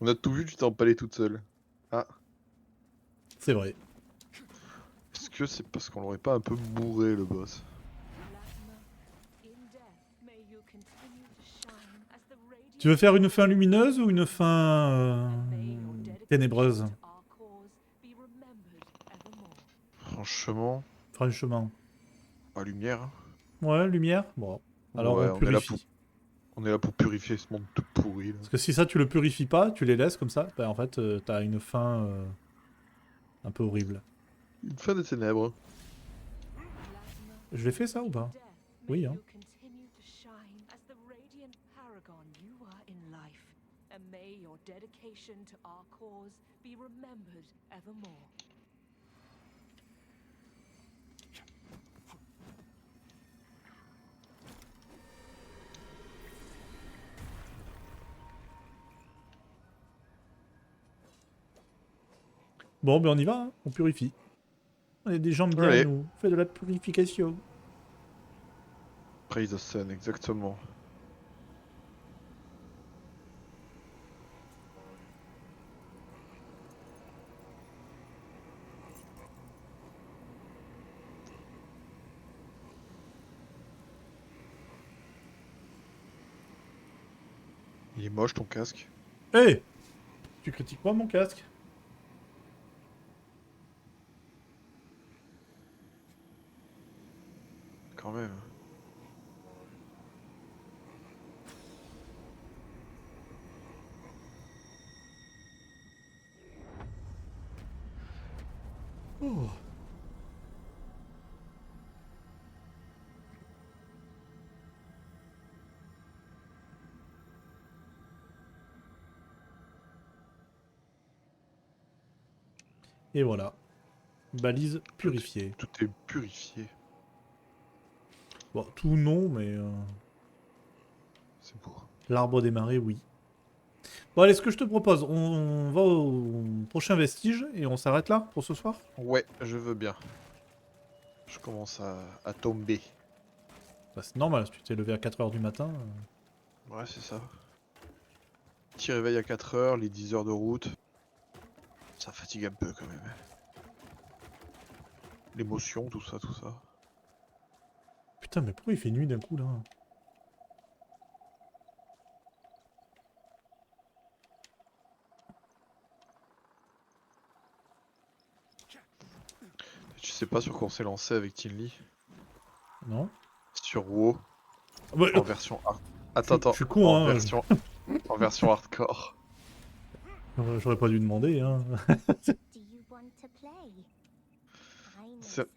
Speaker 2: On a tout vu, tu t'es empalé toute seule. Ah.
Speaker 1: C'est vrai.
Speaker 2: Est-ce que c'est parce qu'on l'aurait pas un peu bourré le boss?
Speaker 1: Tu veux faire une fin lumineuse ou une fin ténébreuse?
Speaker 2: Franchement,
Speaker 1: Franchement.
Speaker 2: pas lumière. Hein.
Speaker 1: Ouais, lumière? Bon. Alors
Speaker 2: Ouais,
Speaker 1: on
Speaker 2: est là
Speaker 1: purifie.
Speaker 2: on est là pour purifier ce monde tout pourri. Là.
Speaker 1: Parce que si ça tu le purifies pas, tu les laisses comme ça, bah en fait t'as une fin un peu horrible.
Speaker 2: Une fin des ténèbres.
Speaker 1: Je l'ai fait ça ou pas? Oui, hein. Bon, ben on y va, hein. On purifie. On est des gens bien,
Speaker 2: Allez.
Speaker 1: nous. On fait de la purification.
Speaker 2: Praise the sun, exactement. Il est moche ton casque.
Speaker 1: Hé Tu critiques pas mon casque?
Speaker 2: Quand même.
Speaker 1: Oh. Et voilà. Balise purifiée.
Speaker 2: Tout est purifié.
Speaker 1: Bon, tout non, mais...
Speaker 2: C'est pour.
Speaker 1: L'arbre des marées, oui. Bon, allez, ce que je te propose, on va au prochain vestige et on s'arrête là pour ce soir?
Speaker 2: Ouais, je veux bien. Je commence à tomber.
Speaker 1: Bah, c'est normal, si tu t'es levé à 4 h du matin.
Speaker 2: Ouais, c'est ça. Petit réveil à 4 heures, les 10 heures de route. Ça fatigue un peu quand même. L'émotion, tout ça, tout ça.
Speaker 1: Putain, mais pourquoi il fait nuit d'un coup là?
Speaker 2: Tu sais pas sur quoi on s'est lancé avec Tinley?
Speaker 1: Non?
Speaker 2: Sur WoW,
Speaker 1: Bah,
Speaker 2: en version hard. Attends,
Speaker 1: je suis con,
Speaker 2: en
Speaker 1: hein.
Speaker 2: version... en version hardcore.
Speaker 1: J'aurais pas dû demander, hein.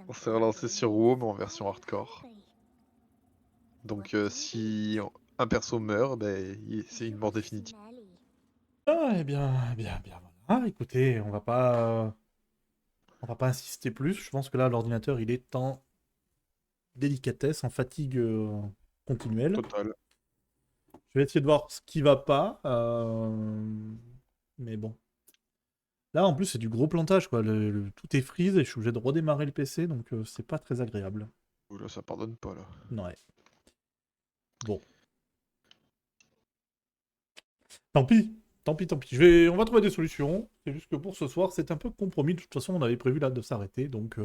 Speaker 2: On s'est relancé sur WoW, mais en version hardcore. Donc si un perso meurt, ben, c'est une mort définitive.
Speaker 1: Ah, bien, voilà. Écoutez, on va pas insister plus. Je pense que là, l'ordinateur, il est en délicatesse, en fatigue continuelle.
Speaker 2: Total.
Speaker 1: Je vais essayer de voir ce qui va pas. Mais bon. Là, en plus, c'est du gros plantage, quoi. Tout est freeze et je suis obligé de redémarrer le PC, donc c'est pas très agréable.
Speaker 2: Oula, ça pardonne pas là.
Speaker 1: Ouais. Bon. Tant pis. Tant pis, tant pis. On va trouver des solutions. C'est juste que pour ce soir, c'est un peu compromis. De toute façon, on avait prévu là de s'arrêter, donc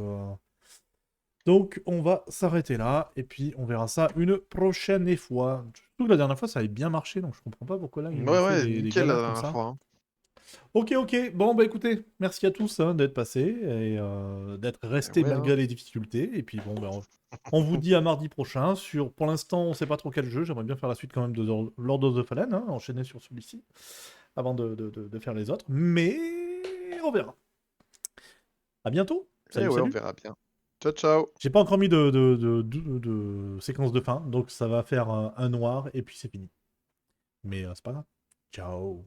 Speaker 1: on va s'arrêter là. Et puis, on verra ça une prochaine fois. Surtout que la dernière fois, ça avait bien marché, donc je comprends pas pourquoi là, ils nous
Speaker 2: Ouais,
Speaker 1: fait
Speaker 2: ouais,
Speaker 1: des
Speaker 2: nickel la
Speaker 1: galères comme
Speaker 2: dernière
Speaker 1: ça.
Speaker 2: fois. Hein.
Speaker 1: Ok, ok. Bon, bah écoutez, merci à tous hein, d'être passés et d'être restés
Speaker 2: Ouais,
Speaker 1: malgré
Speaker 2: hein.
Speaker 1: les difficultés. Et puis bon, bah, on vous dit à mardi prochain. Pour l'instant, on sait pas trop quel jeu. J'aimerais bien faire la suite quand même de Lord of the Fallen, hein, enchaîner sur celui-ci avant de faire les autres. Mais on verra. À bientôt.
Speaker 2: Et
Speaker 1: Salut,
Speaker 2: ouais, on
Speaker 1: salut.
Speaker 2: verra bien. Ciao, ciao.
Speaker 1: J'ai pas encore mis de séquence de fin, donc ça va faire un noir et puis c'est fini. Mais c'est pas grave. Ciao.